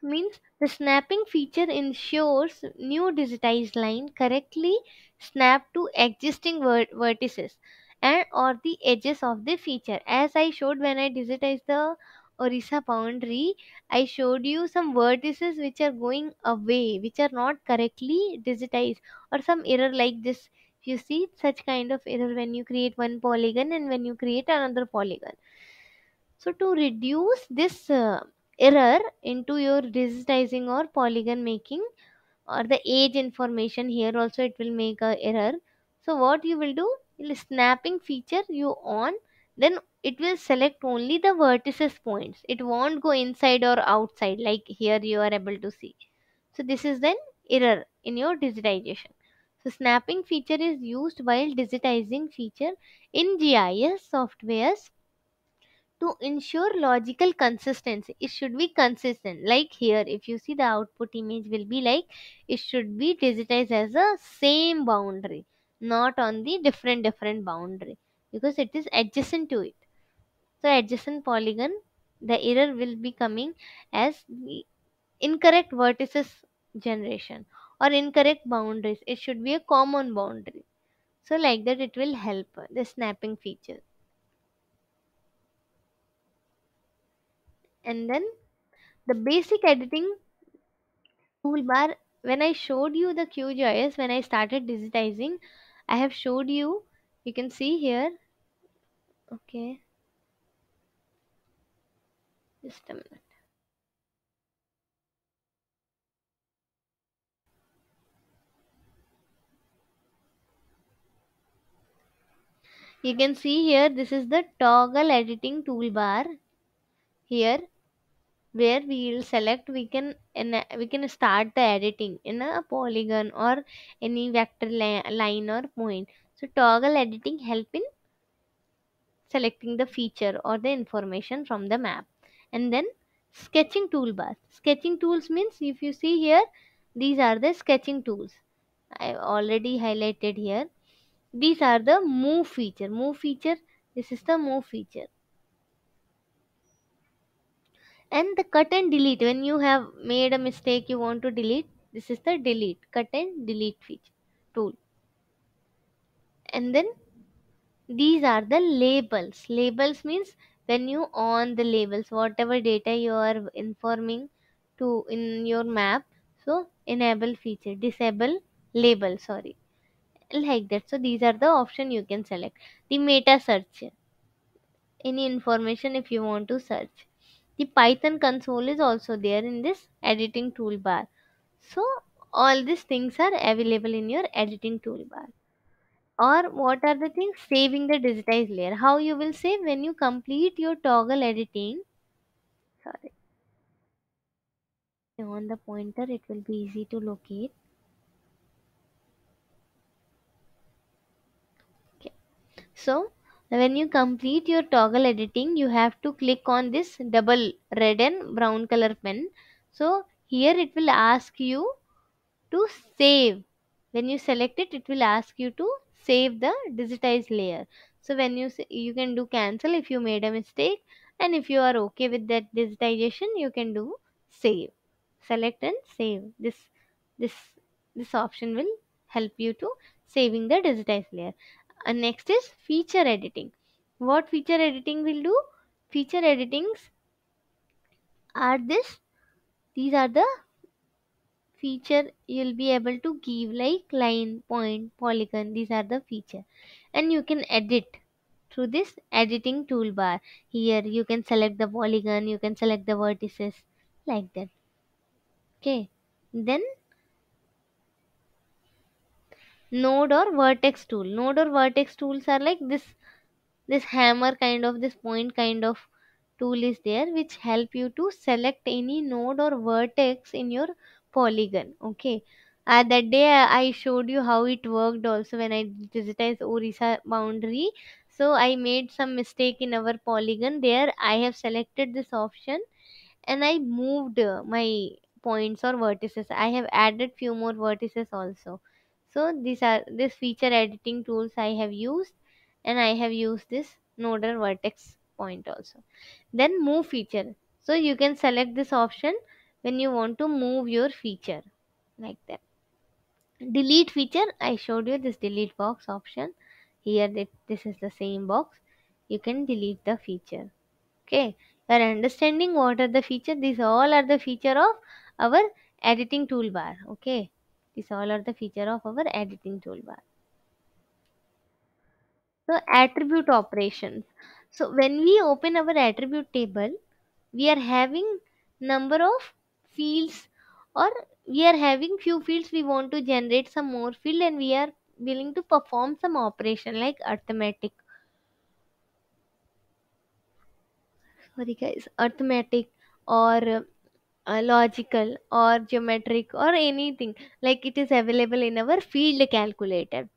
means the snapping feature ensures new digitized line correctly snap to existing vertices and or the edges of the feature. As I showed when I digitized the Orissa boundary, I showed you some vertices which are going away, which are not correctly digitized, or some error like this. You see such kind of error when you create one polygon and when you create another polygon. So to reduce this error into your digitizing or polygon making or the age information, here also it will make a error. So what you will do, will snapping feature you on, then it will select only the vertices points. It won't go inside or outside like here you are able to see. So this is then error in your digitization. So snapping feature is used while digitizing feature in GIS softwares to ensure logical consistency. It should be consistent, like here if you see the output image will be like, it should be digitized as a same boundary, not on the different boundary, because it is adjacent to it. So adjacent polygon, the error will be coming as the incorrect vertices generation or incorrect boundaries. It should be a common boundary. So like that it will help the snapping feature. And then the basic editing toolbar, when I showed you the QGIS, when I started digitizing, I have showed you, you can see here, okay, just a minute. You can see here, this is the toggle editing toolbar here, where we will select, we can start the editing in a polygon or any vector line or point. So toggle editing help in selecting the feature or the information from the map. And then sketching toolbar, sketching tools means, if you see here, these are the sketching tools I already highlighted here. These are the move feature, this is the move feature. And the cut and delete, when you have made a mistake you want to delete, this is the delete, cut and delete feature tool. And then These are the labels. Labels means when you on the labels, whatever data you are informing to in your map. So enable feature, disable label, sorry, like that. So these are the option you can select. The meta search, any information if you want to search. The Python console is also there in this editing toolbar. So all these things are available in your editing toolbar. Or what are the things? Saving the digitized layer. How you will save? When you complete your toggle editing, sorry, on the pointer it will be easy to locate. Okay. So when you complete your toggle editing, you have to click on this double red and brown color pen. So here it will ask you to save. When you select it, it will ask you to save the digitized layer. So when you can do cancel if you made a mistake, and if you are okay with that digitization, you can do save. Select and save. This this option will help you to saving the digitized layer. And next is feature editing. What feature editing will do? Feature editings are this. These are the feature you'll be able to give, like line, point, polygon. These are the feature, and you can edit through this editing toolbar. Here you can select the polygon, you can select the vertices, like that. Okay. Then node or vertex tool. Node or vertex tools are like this hammer kind of, this point kind of tool is there, which help you to select any node or vertex in your polygon. Okay. That day I showed you how it worked also when I digitized Orissa boundary. So I made some mistake in our polygon. There I have selected this option and I moved my points or vertices. I have added few more vertices also. So these are this feature editing tools I have used, and I have used this node or vertex point also. Then move feature. So you can select this option when you want to move your feature, like that. Delete feature, I showed you this delete box option. Here this is the same box. You can delete the feature. Okay, you are understanding what are the feature? These all are the feature of our editing toolbar. Okay, these all are the feature of our editing toolbar. So attribute operations. So when we open our attribute table, we are having number of fields, or we are having few fields. We want to generate some more field, and we are willing to perform some operation like arithmetic. Sorry guys, arithmetic or logical or geometric or anything, like it is available in our field calculator.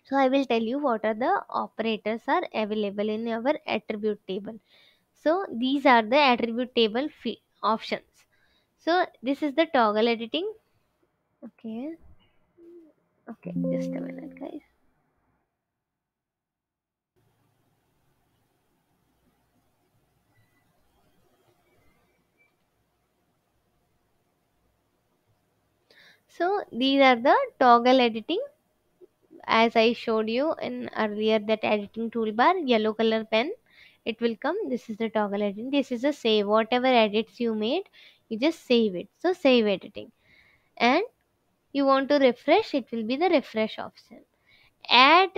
So I will tell you what are the operators are available in our attribute table. So these are the attribute table options. So this is the toggle editing. Okay, okay, just a minute guys. So these are the toggle editing, as I showed you in earlier, that editing toolbar, yellow color pen, it will come. This is the toggle editing. This is a save. Whatever edits you made, you just save it. So save editing. And you want to refresh, it will be the refresh option. Add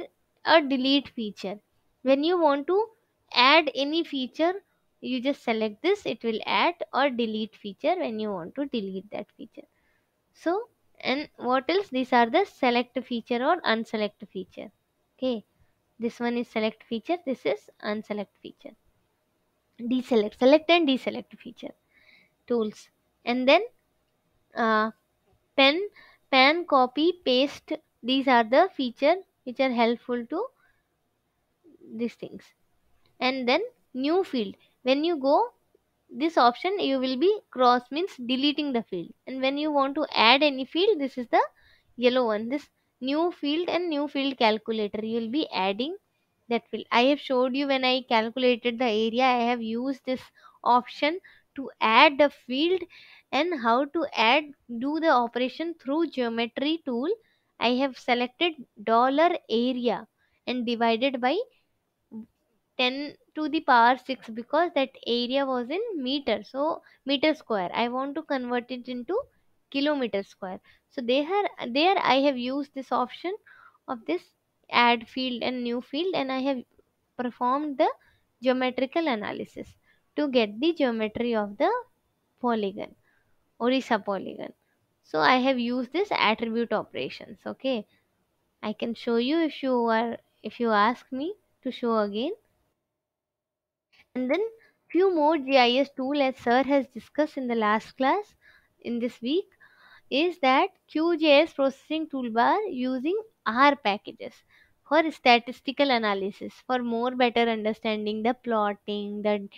a delete feature. When you want to add any feature, you just select this, it will add, or delete feature when you want to delete that feature. So, and what else? These are the select feature or unselect feature. Okay, this one is select feature, this is unselect feature. Deselect, select and deselect feature tools. And then uh, pen, pan, copy, paste. These are the feature which are helpful to these things. And then new field. When you go this option, you will be cross means deleting the field, and when you want to add any field, this is the yellow one, this new field and new field calculator, you will be adding that field. I have showed you when I calculated the area, I have used this option to add the field. And how to add, do the operation through geometry tool. I have selected dollar area and divided by 10 to the power 6 because that area was in meter. So meter square. I want to convert it into kilometer square. So there I have used this option of this add field and new field, and I have performed the geometrical analysis to get the geometry of the polygon, Orissa polygon. So I have used this attribute operations. Okay, I can show you if you ask me to show again. And then few more GIS tool as sir has discussed in the last class in this week is that QGIS processing toolbar using R packages for statistical analysis for more better understanding the plotting, the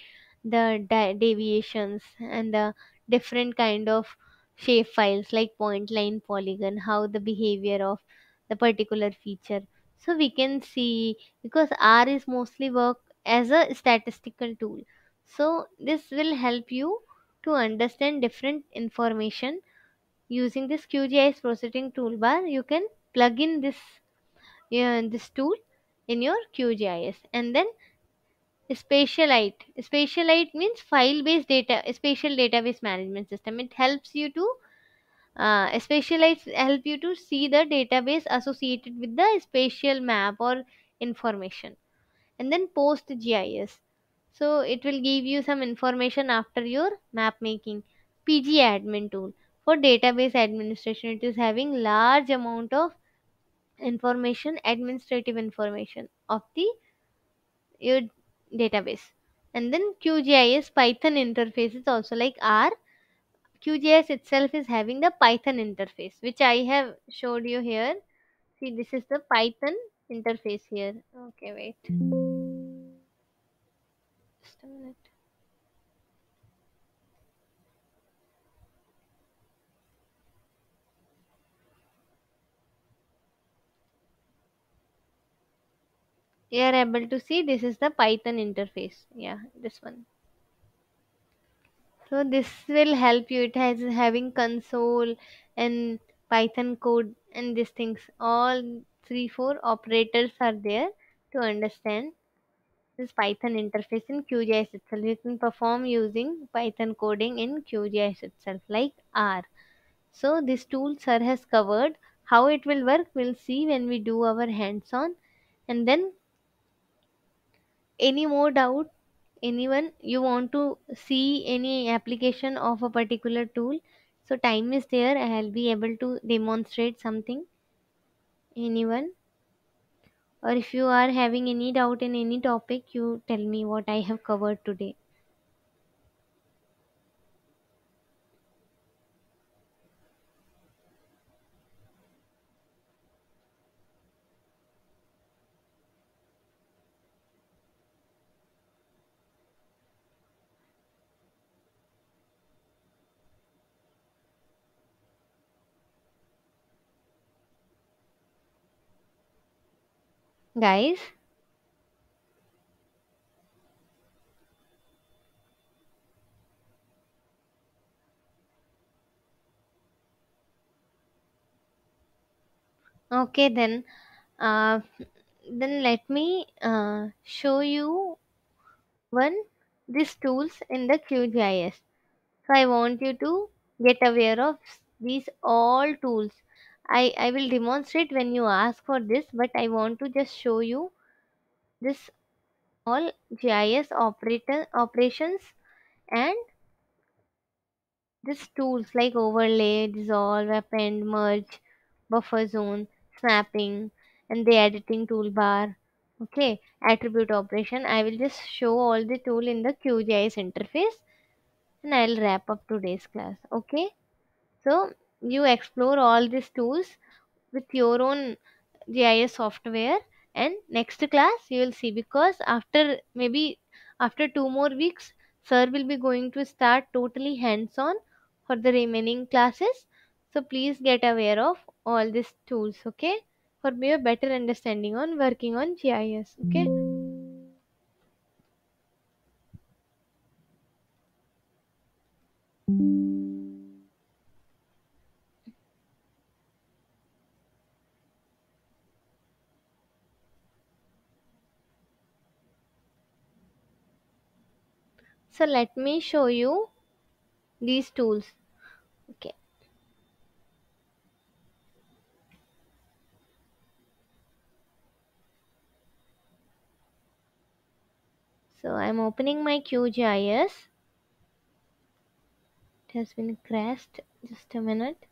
deviations and the different kind of shape files like point, line, polygon, how the behavior of the particular feature. So we can see, because R is mostly work as a statistical tool, so this will help you to understand different information. Using this QGIS processing toolbar, you can plug in this tool in your QGIS. And then Spatialite means file-based data, spatial database management system. It helps you to Spatialite help you to see the database associated with the spatial map or information. And then Post GIS, so it will give you some information after your map making. PG admin tool for database administration. It is having large amount of information, administrative information of the your database. And then QGIS Python interface is also like R. QGIS itself is having the Python interface, which I have showed you here. See, this is the Python interface here. Okay, wait. Just a minute. You are able to see this is the Python interface. Yeah, this one. So this will help you. It has having console and Python code and these things. All three, four operators are there to understand this Python interface in QGIS itself. You can perform using Python coding in QGIS itself, like R. So this tool sir has covered. How it will work, we'll see when we do our hands-on. And then any more doubt? Anyone you want to see any application of a particular tool? So time is there. I'll be able to demonstrate something. Anyone? Or if you are having any doubt in any topic, you tell me what I have covered today. Guys, okay uh, then let me show you one these tools in the QGIS. So I want you to get aware of these all tools. I will demonstrate when you ask for this, but I want to just show you this all GIS operations and these tools like overlay, dissolve, append, merge, buffer zone, snapping, and the editing toolbar. Okay, attribute operation. I will just show all the tool in the QGIS interface, and I'll wrap up today's class. Okay. So you explore all these tools with your own GIS software, and next class you will see, because after maybe after 2 more weeks sir will be going to start totally hands on for the remaining classes. So please get aware of all these tools, okay, for your better understanding on working on GIS. Okay. So let me show you these tools. Okay. So I'm opening my QGIS. It has been crashed. Just a minute.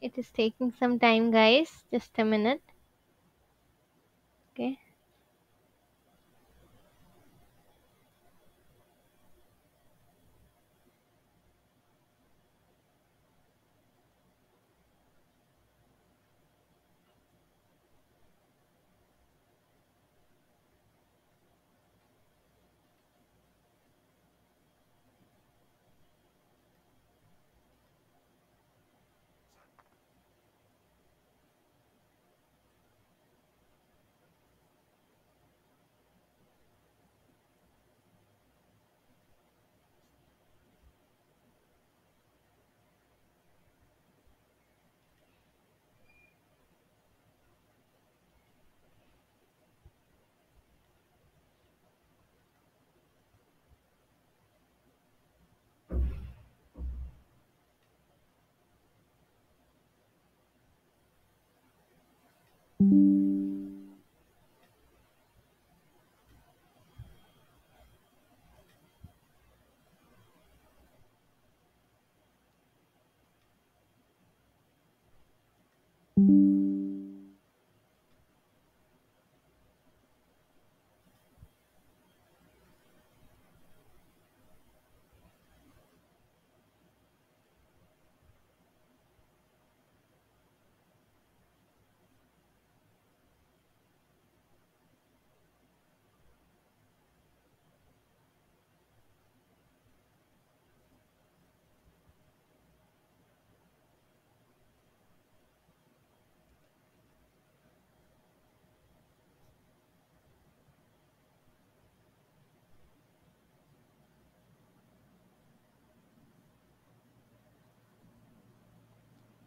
It is taking some time, guys. Just a minute. Okay.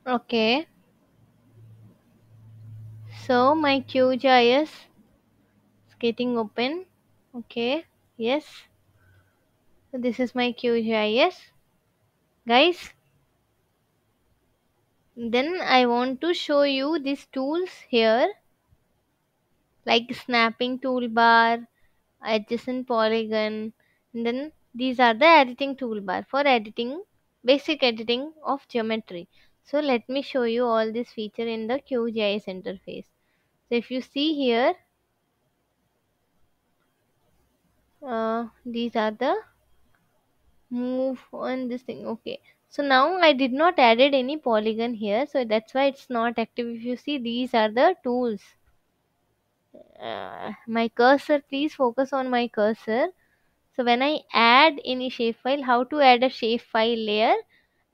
Okay. So my QGIS is getting open. Okay. Yes. So this is my QGIS. Guys, then I want to show you these tools here, like snapping toolbar, adjacent polygon, and then these are the editing toolbar for editing, basic editing of geometry. So let me show you all this feature in the QGIS interface. So if you see here, these are the move on this thing. Okay, so now I did not added any polygon here, so that's why it's not active. If you see, these are the tools. My cursor, please focus on my cursor. So when I add any shapefile, how to add a shapefile layer?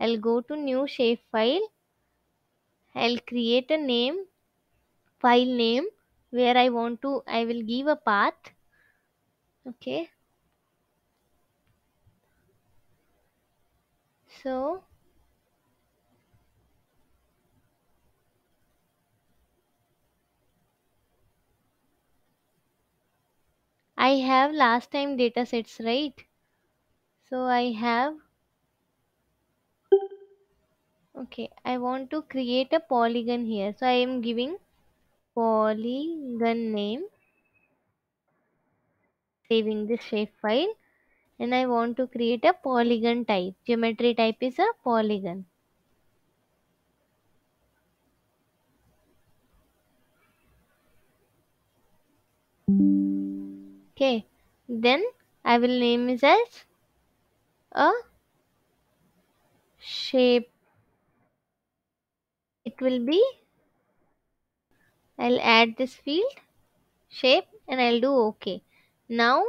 I'll go to new shapefile. I'll create a name, file name, where I want to, I will give a path. Okay. So I have last time data sets, right? So I have, okay, I want to create a polygon here. So I am giving polygon name, saving this shapefile. and I want to create a polygon type. Geometry type is a polygon. Okay, then I will name it as a shape. It will be, I'll add this field shape and I'll do OK. Now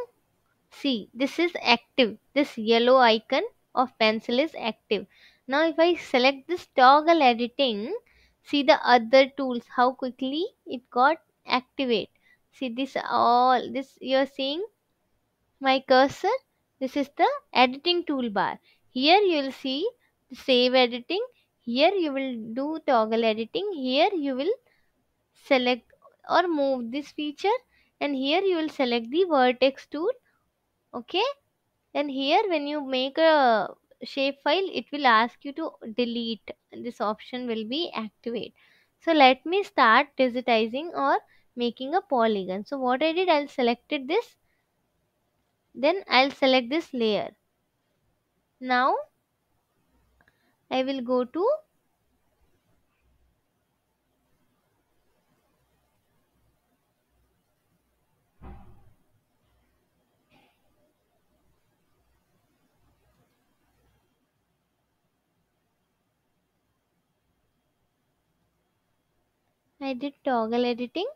see, this is active. This yellow icon of pencil is active. Now if I select this toggle editing, see the other tools, how quickly it got activate. See this, all this you're seeing my cursor. This is the editing toolbar. Here you will see the save editing. Here you will do toggle editing. Here you will select or move this feature, and here you will select the vertex tool. Okay, and here when you make a shape file, it will ask you to delete. This option will be activate. So let me start digitizing or making a polygon. So what I did, I'll selected this, then I'll select this layer. Now I will go to, I did toggle editing.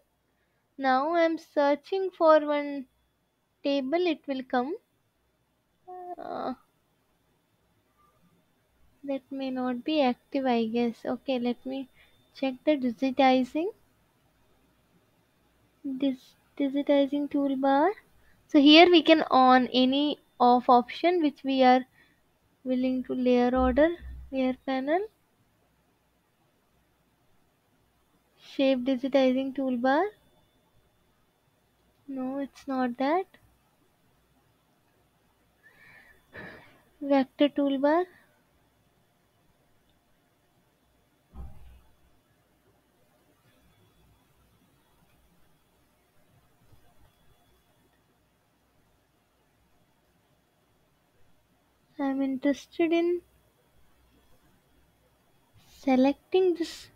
Now I'm searching for one table, it will come. uh, that may not be active, I guess. Okay, let me check the digitizing. Digitizing toolbar. So here we can on any off option which we are willing to. Layer order, layer panel, shape digitizing toolbar. No, it's not that. Vector toolbar. I'm interested in selecting this.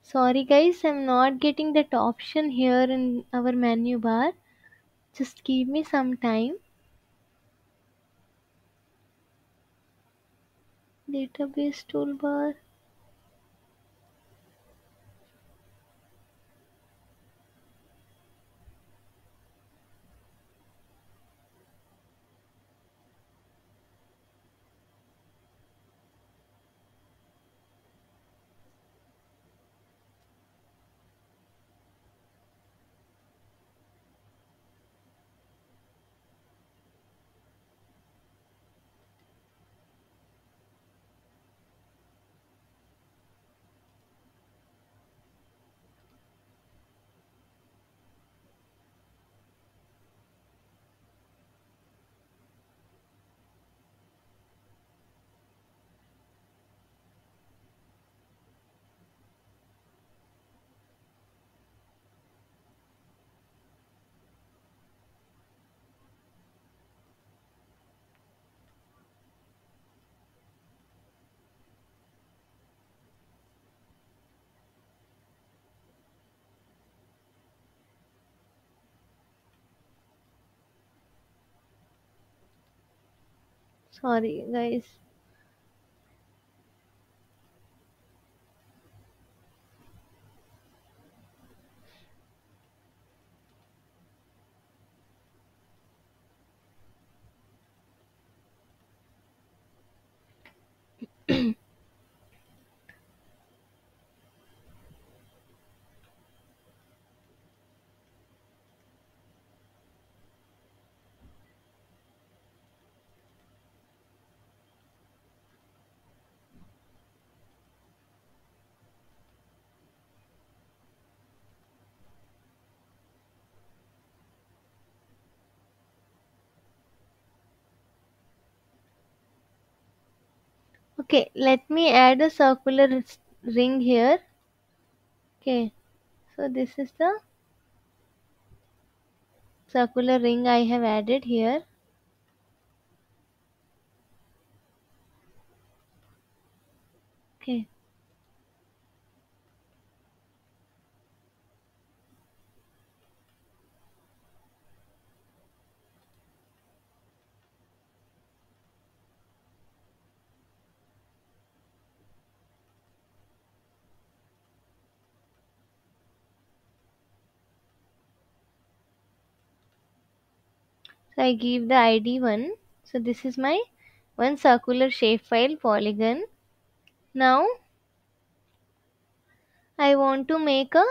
Sorry guys, I'm not getting that option here in our menu bar. Just give me some time. Database toolbar. Sorry guys. Okay, let me add a circular ring here. Okay, so this is the circular ring I have added here. Okay, so I give the ID one. So this is my one circular shapefile polygon. Now I want to make a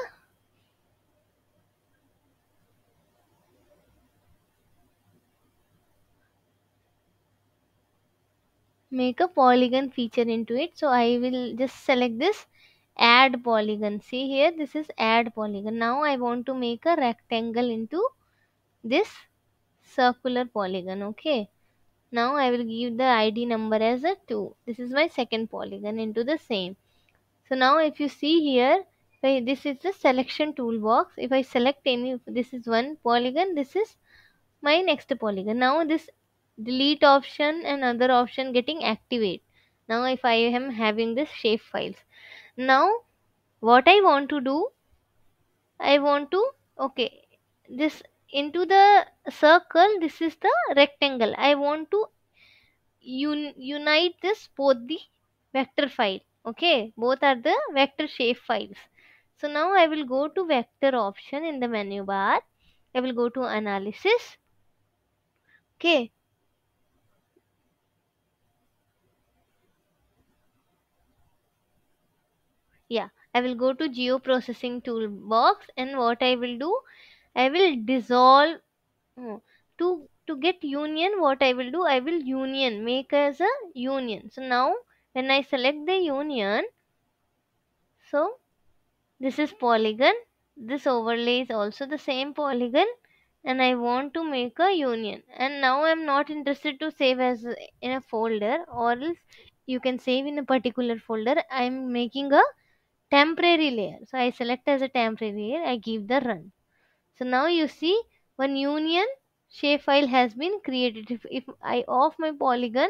polygon feature into it. So I will just select this add polygon. See here, this is add polygon. Now I want to make a rectangle into this circular polygon. Okay, now I will give the ID number as a 2. This is my second polygon into the same. So now if you see here, this is the selection toolbox. If I select any, this is one polygon, this is my next polygon. Now this delete option and other option getting activate. Now if I am having this shape files. Now what I want to do, I want to, okay, this into the circle, this is the rectangle. I want to unite this both the vector file. Okay, both are the vector shape files. So now I will go to vector option in the menu bar. I will go to analysis. Okay, yeah, I will go to geoprocessing toolbox, and what I will do, I will dissolve. To get union, what I will do, I will union make as a union. So now when I select the union, so this is polygon, this overlay is also the same polygon, and I want to make a union. And now I'm not interested to save as in a folder, or else you can save in a particular folder. I'm making a temporary layer, so I select as a temporary layer, I give the run. So now you see one union shapefile has been created. If I off my polygon,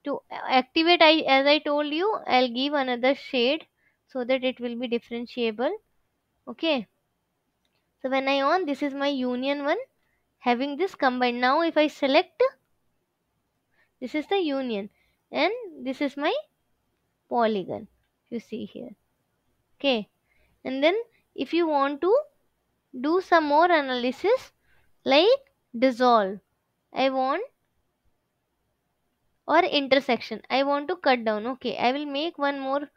to activate, I as I told you, I'll give another shade so that it will be differentiable. Okay, so when I on, this is my union one having this combined. Now if I select, this is the union, and this is my polygon, you see here. Okay, and then if you want to do some more analysis like dissolve, I want, or intersection, I want to cut down. Okay, I will make one more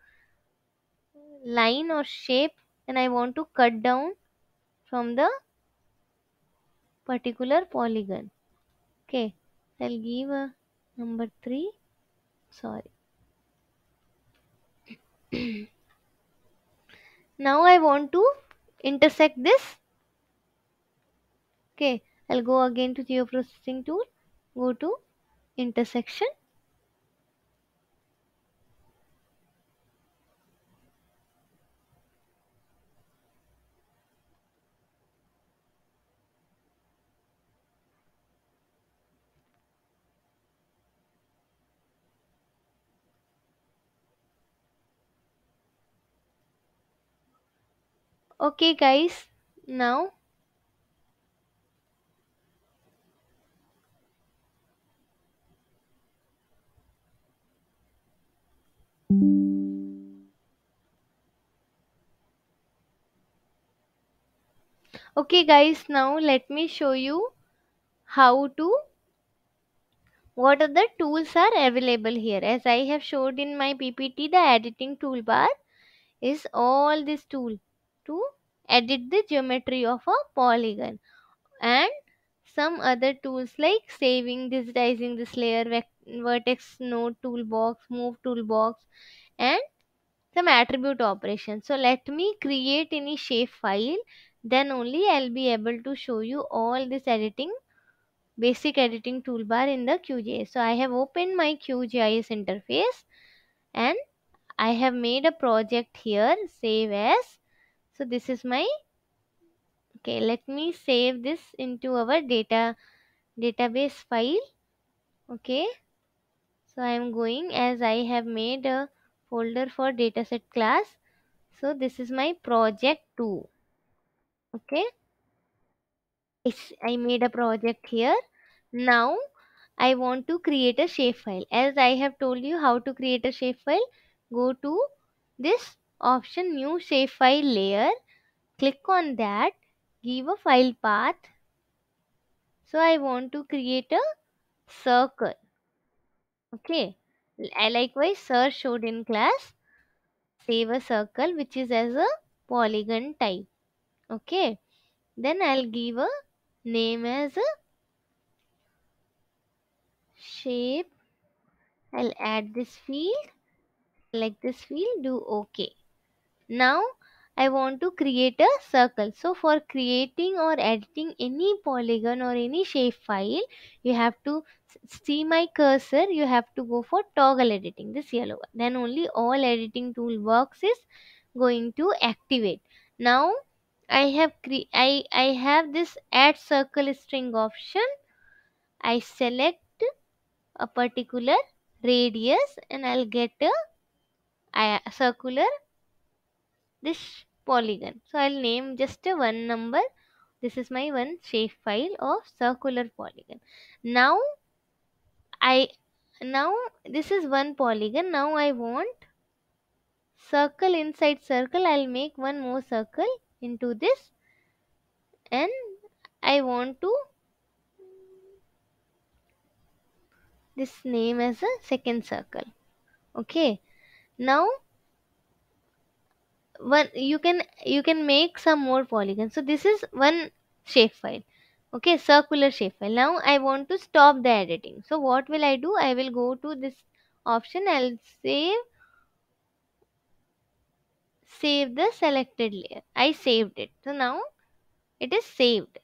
line or shape, and I want to cut down from the particular polygon. Okay, I'll give a number 3. Sorry. Now I want to intersect this. Okay, I'll go again to geoprocessing tool, go to intersection. Okay guys, now okay guys, now let me show you how to, what are the tools are available here. As I have showed in my PPT, the editing toolbar is all this tool to edit the geometry of a polygon, and some other tools like saving, digitizing this layer, vertex node toolbox, move toolbox, and some attribute operations. So let me create any shape file, then only I'll be able to show you all this editing, basic editing toolbar in the QGIS. So I have opened my QGIS interface. and I have made a project here, save as. So this is my, okay, let me save this into our database file. Okay, so I am going, as I have made a folder for dataset class. So this is my project 2. Okay, I made a project here. Now I want to create a shapefile. As I have told you how to create a shapefile, go to this option, new shapefile layer, click on that, give a file path. So I want to create a circle. Okay, I likewise sir showed in class, save a circle which is as a polygon type. Okay, then I'll give a name as a shape. I'll add this field, select this field, do OK. Now I want to create a circle. So for creating or editing any polygon or any shape file, you have to see my cursor, you have to go for toggle editing, this yellow one. Then only all editing toolbox is going to activate. Now I have this add circle string option. I select a particular radius and I'll get a circular this polygon. So I'll name just a one number. This is my one shape file of circular polygon. Now I now this is one polygon. Now I want circle inside circle. I'll make one more circle into this, and I want to this name as a second circle. Okay. Now one you can make some more polygons. So this is one shapefile. Okay, circular shapefile. Now I want to stop the editing. So what will I do? I will go to this option. I'll save the selected layer. I saved it, so now it is saved.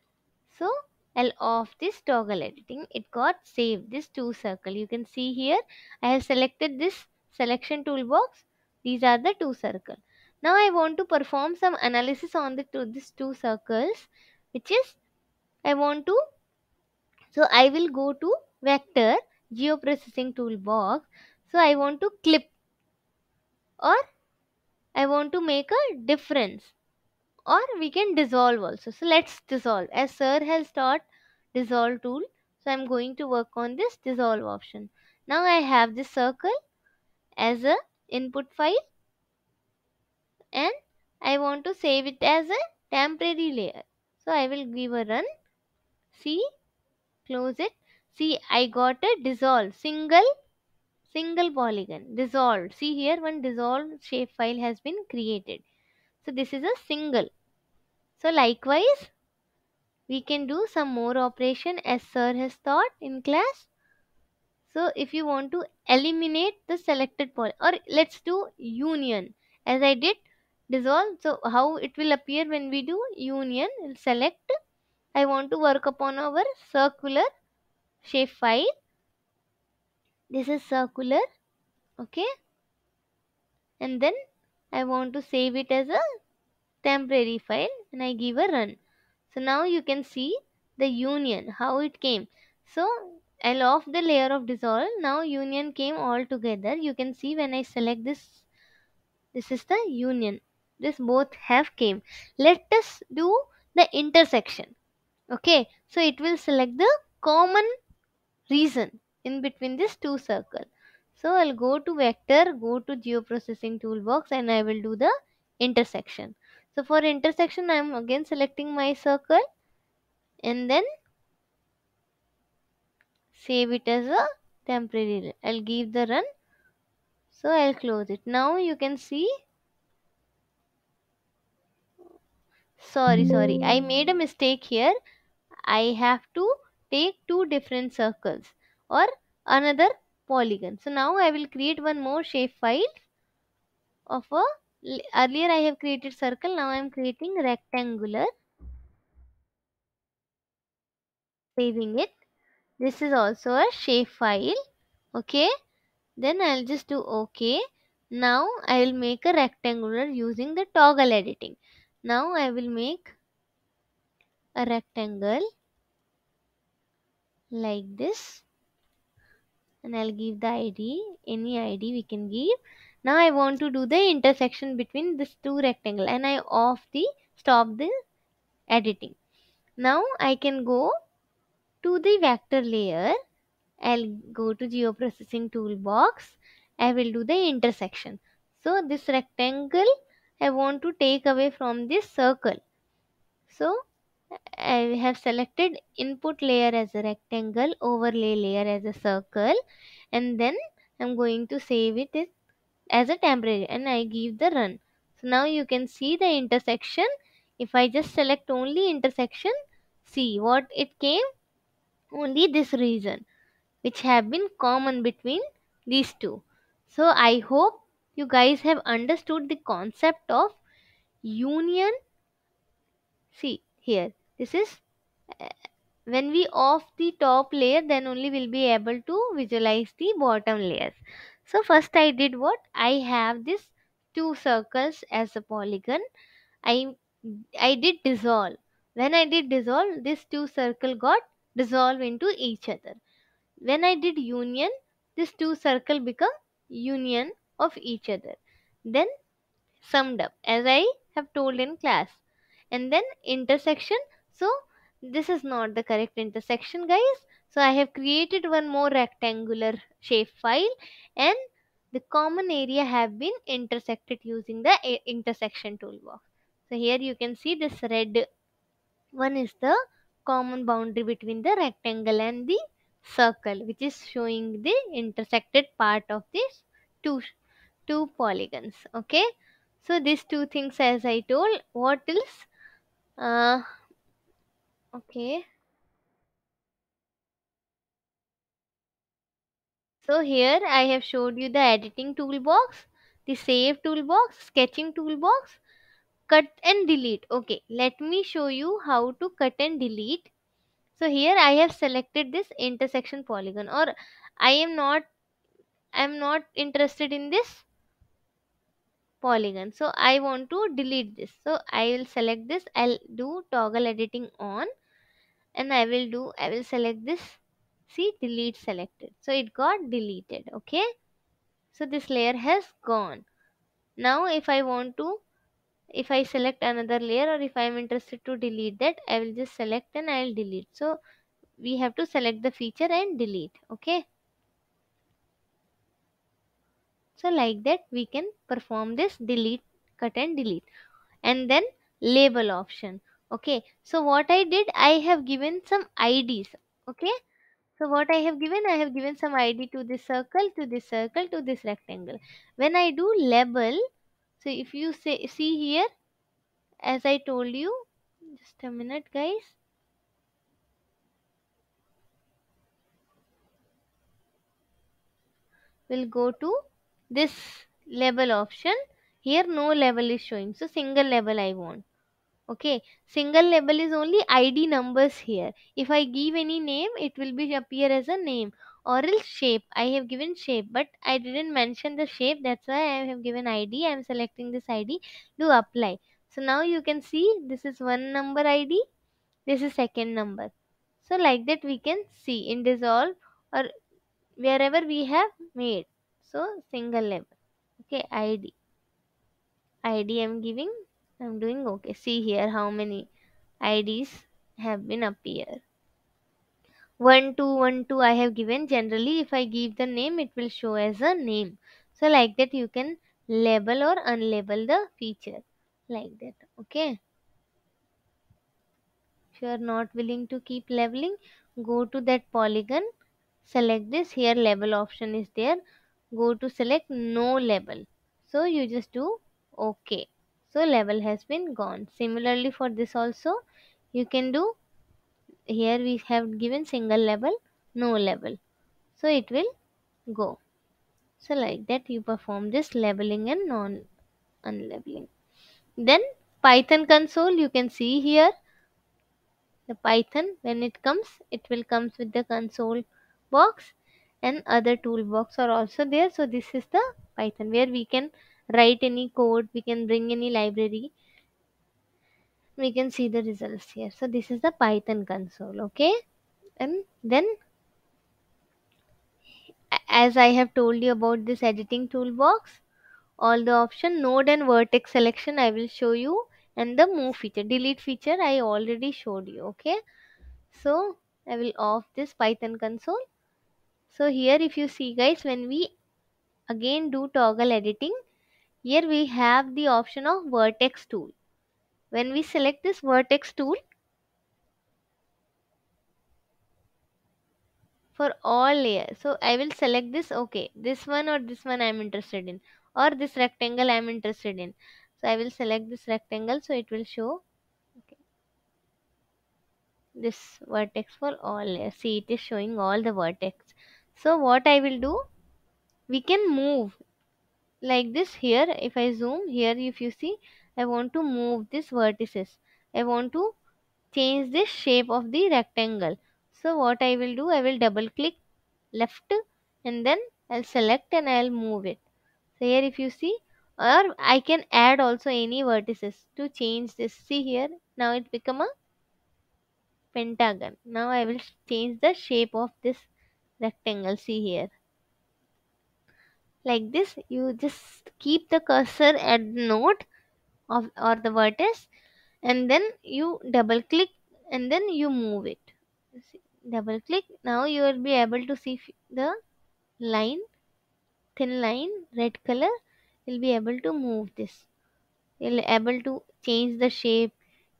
So I'll off this toggle editing. It got saved, this two circle. You can see here I have selected this selection toolbox. These are the two circle. Now I want to perform some analysis on these two circles, which is I want to, so I will go to vector geoprocessing toolbox. So I want to clip, or I want to make a difference, or we can dissolve also. So let's dissolve, as sir has taught dissolve tool. So I'm going to work on this dissolve option. Now I have this circle as a input file, and I want to save it as a temporary layer. So I will give a run. See, close it. See, I got a dissolve single polygon dissolved. See here, one dissolved shape file has been created. So this is a single. So likewise we can do some more operation as sir has taught in class. So if you want to eliminate the selected poly, or let's do union as I did dissolve. So how it will appear when we do union? We'll select, I want to work upon our circular shape file. This is circular. Okay, and then I want to save it as a temporary file and I give a run. So now you can see the union how it came. So I'll off the layer of dissolve. Now union came all together. You can see when I select this is the union. This both have came. Let us do the intersection. Okay, so it will select the common reason in between these two circles. So I'll go to vector, go to geoprocessing toolbox, and I will do the intersection. So for intersection I am again selecting my circle and then save it as a temporary. I'll give the run. So I'll close it. Now you can see, sorry, I made a mistake here. I have to take two different circles or another polygon. So now I will create one more shape file of a, earlier I have created circle, now I am creating rectangular, saving it. This is also a shape file. Okay, then I'll just do OK. Now I will make a rectangular using the toggle editing. Now I will make a rectangle like this, and I'll give the ID, any ID we can give. Now I want to do the intersection between these two rectangle, and I stop the editing. Now I can go to the vector layer. I'll go to geoprocessing toolbox. I will do the intersection. So this rectangle I want to take away from this circle. So I have selected input layer as a rectangle, overlay layer as a circle, and then I'm going to save it as a temporary, and I give the run. So now you can see the intersection. If I just select only intersection, see what it came, only this region which have been common between these two. So I hope you guys have understood the concept of union. See here, this is uh, when we off the top layer, then only we'll be able to visualize the bottom layers. So first I did what, I have this two circles as a polygon. I i did dissolve. When I did dissolve, this two circle got dissolved into each other. When I did union, these two circle become union of each other. Then summed up as I have told in class. And then intersection. So this is not the correct intersection, guys. So I have created one more rectangular shape file, and the common area have been intersected using the intersection toolbox. So here you can see this red one is the common boundary between the rectangle and the circle, which is showing the intersected part of these two two polygons. Okay, so these two things as I told. What else? Uh, okay. So here I have showed you the editing toolbox, the save toolbox, sketching toolbox, cut and delete. Okay, let me show you how to cut and delete. So here I have selected this intersection polygon, or I am not interested in this polygon. So I want to delete this. So I will select this. I'll do toggle editing on, and I will select this. See, delete selected. So it got deleted. Okay. So this layer has gone. Now if I select another layer, or if I am interested to delete that, I will just select and I'll delete. So we have to select the feature and delete. Okay. So like that we can perform this delete, cut and delete. And then label option. Okay, so what I did, I have given some IDs. Okay, so what I have given some ID to this circle, to this circle, to this rectangle. When I do label, so if you see here, as I told you, just a minute guys, we'll go to this label option. Here no label is showing, so single label I want. Okay, single label is only ID numbers here. If I give any name, it will be appear as a name, or else shape. I have given shape, but I didn't mention the shape. That's why I have given ID. I am selecting this ID to apply. So now you can see this is one number ID. This is second number. So like that we can see in dissolve or wherever we have made. So single label. Okay, ID. ID I'm giving. I'm doing okay. See here how many IDs have been appear. 1212 I have given. Generally if I give the name, it will show as a name. So like that you can label or unlabel the feature like that. Okay, if you are not willing to keep labeling, go to that polygon, select this. Here label option is there. Go to select no label. So you just do okay. So label has been gone. Similarly for this also you can do. Here we have given single label, no label, so it will go. So like that you perform this labeling and non unlabeling. Then Python console, you can see here the Python, when it comes, it will comes with the console box. and other toolbox are also there. So this is the Python where we can write any code, we can bring any library, we can see the results here. So this is the Python console. Okay, and then as I have told you about this editing toolbox, all the option node and vertex selection I will show you, and the move feature, delete feature I already showed you. Okay, so I will off this Python console. So here if you see guys, when we again do toggle editing, here we have the option of vertex tool. When we select this vertex tool, for all layers, so I will select this. Okay, this one or this one I am interested in, or this rectangle I am interested in. So I will select this rectangle, so it will show, okay, this vertex for all layers. See, it is showing all the vertex. So what I will do, we can move like this. Here if I zoom here, if you see, I want to move this vertices, I want to change this shape of the rectangle. So what I will do, I will double click left, and then I'll select and I'll move it. So here if you see, or I can add also any vertices to change this. See here, now it become a pentagon. Now I will change the shape of this rectangle. See here, like this. You just keep the cursor at the node of or the vertex, and then you double click, and then you move it. See, double click, now you will be able to see the line, thin line, red color. You'll be able to move this, you'll able to change the shape,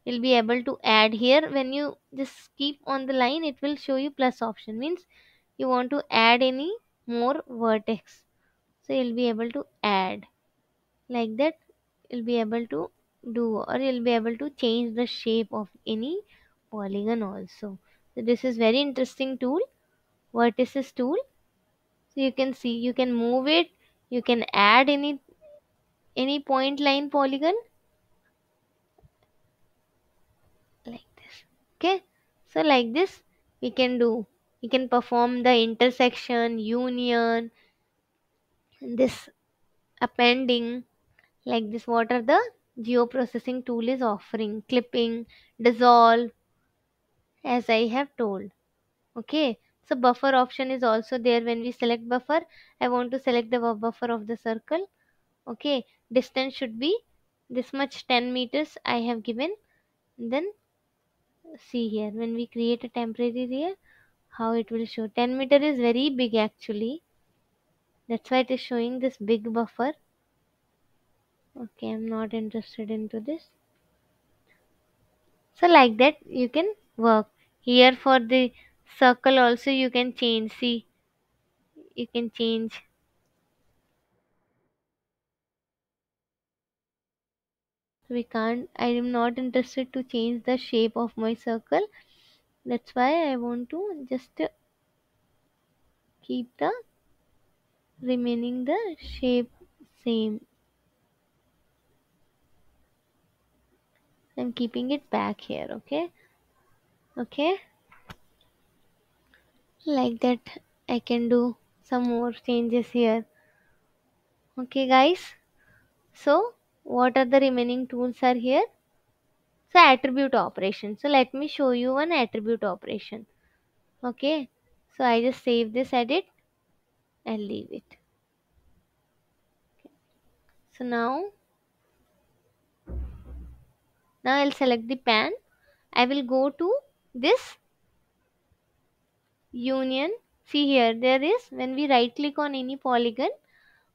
you'll be able to add. Here when you just keep on the line, it will show you plus option, means you want to add any more vertex. So you'll be able to add like that. You'll be able to do, or you'll be able to change the shape of any polygon also. So this is very interesting tool, vertices tool. So you can see, you can move it, you can add any point, line, polygon, like this. Okay, so like this we can do, we can perform the intersection, union, this appending, like this. What are the geoprocessing tool is offering, clipping, dissolve, as I have told. Okay, so buffer option is also there. When we select buffer, I want to select the buffer of the circle. Okay, distance should be this much, 10 meters I have given. Then see here, when we create a temporary layer, how it will show. 10 meter is very big actually, that's why it is showing this big buffer. Okay, I'm not interested into this. So like that you can work. Here for the circle also you can change. See, you can change. We can't, I am not interested to change the shape of my circle. That's why I want to just keep the remaining the shape same. I'm keeping it back here. Okay, okay, like that I can do some more changes here. Okay guys, so what are the remaining tools are here? So attribute operation, so let me show you one attribute operation. Okay, so I just save this edit and leave it. So now I'll select the pan. I will go to this union. See here, there is, when we right click on any polygon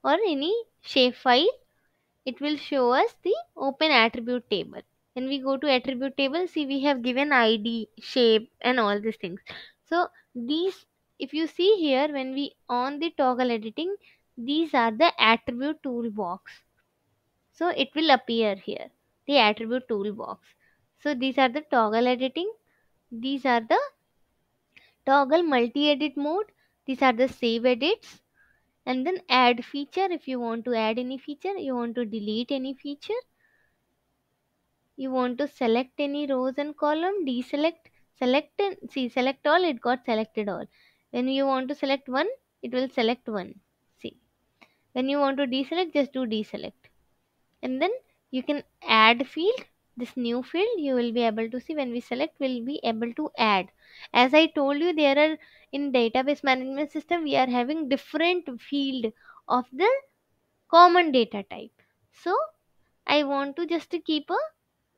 or any shape file, it will show us the open attribute table. When we go to attribute table, see, we have given id, shape, and all these things. So these, if you see here, when we on the toggle editing, these are the attribute toolbox. So it will appear here, the attribute toolbox. So these are the toggle editing, these are the toggle multi-edit mode, these are the save edits, and then add feature. If you want to add any feature, you want to delete any feature, you want to select any rows and column, deselect, select, and see, select all, it got selected all. When you want to select one, it will select one. See, when you want to deselect, just do deselect. And then you can add field. This new field you will be able to see, when we select we'll be able to add. As I told you, there are, in database management system we are having different field of the common data type. So I want to just keep a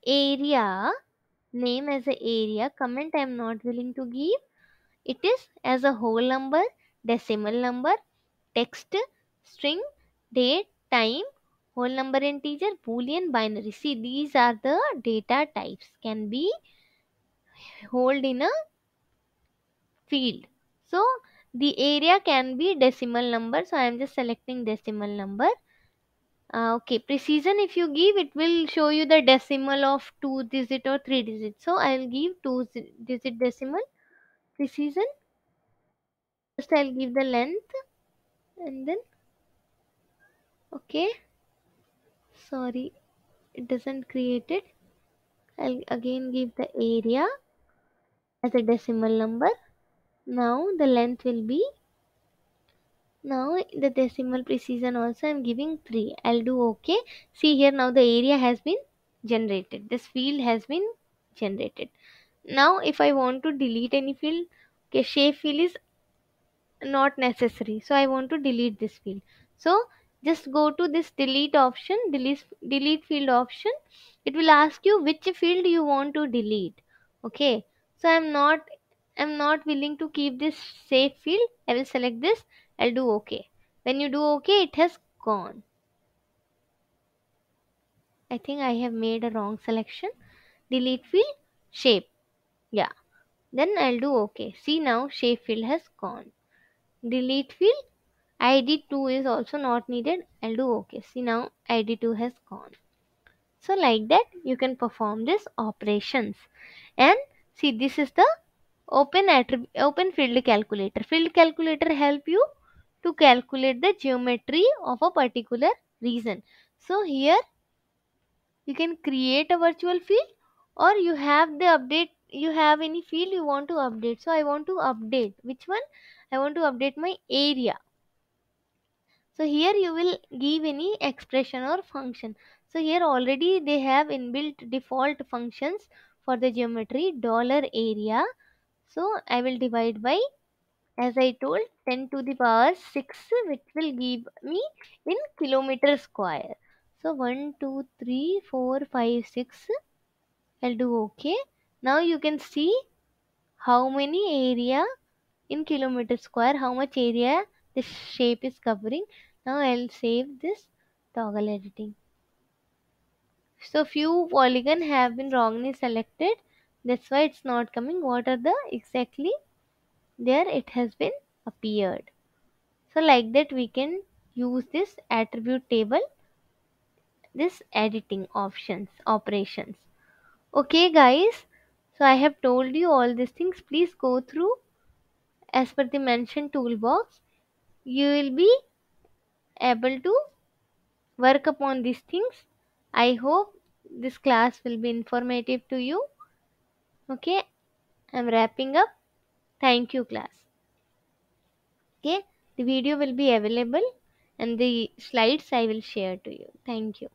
area name as a area. Comment I am not willing to give. It is as a whole number, decimal number, text, string, date, time, whole number, integer, boolean, binary. See, these are the data types can be held in a field. So the area can be decimal number. So I am just selecting decimal number. Okay, precision if you give, it will show you the decimal of 2 digit or 3 digit. So I'll give 2 digit decimal. Precision, first I'll give the length, and then okay, sorry, it doesn't create it. I'll again give the area as a decimal number. Now the length will be, now the decimal precision also I'm giving 3. I'll do okay. See here, now the area has been generated. This field has been generated. Now if I want to delete any field, okay, shape field is not necessary, so I want to delete this field. So just go to this delete option, delete field option. It will ask you which field you want to delete. Okay, so I'm not willing to keep this safe field. I will select this. I'll do okay. When you do okay, it has gone. I think I have made a wrong selection. Delete field, shape. Yeah, then I'll do okay. See, now shape field has gone. Delete field, id2 is also not needed. I'll do okay. See, now id2 has gone. So like that you can perform this operations. And see, this is the open field calculator. Field calculator help you to calculate the geometry of a particular region. So here you can create a virtual field, or you have the update, you have any field you want to update. So I want to update which one. I want to update my area. So here you will give any expression or function. So here already they have inbuilt default functions for the geometry $area. So I will divide by, as I told, 10 to the power 6, which will give me in kilometer square. So 1 2 3 4 5 6. I'll do okay. Now you can see how many area in kilometer square, how much area this shape is covering. Now I'll save this toggle editing. So few polygon have been wrongly selected, that's why it's not coming. What are the exactly there, it has been appeared. So like that we can use this attribute table, this editing options operations. Okay guys, so I have told you all these things. Please go through as per the mentioned toolbox. You will be able to work upon these things. I hope this class will be informative to you. Okay, I'm wrapping up. Thank you, class. Okay, the video will be available and the slides I will share to you. Thank you.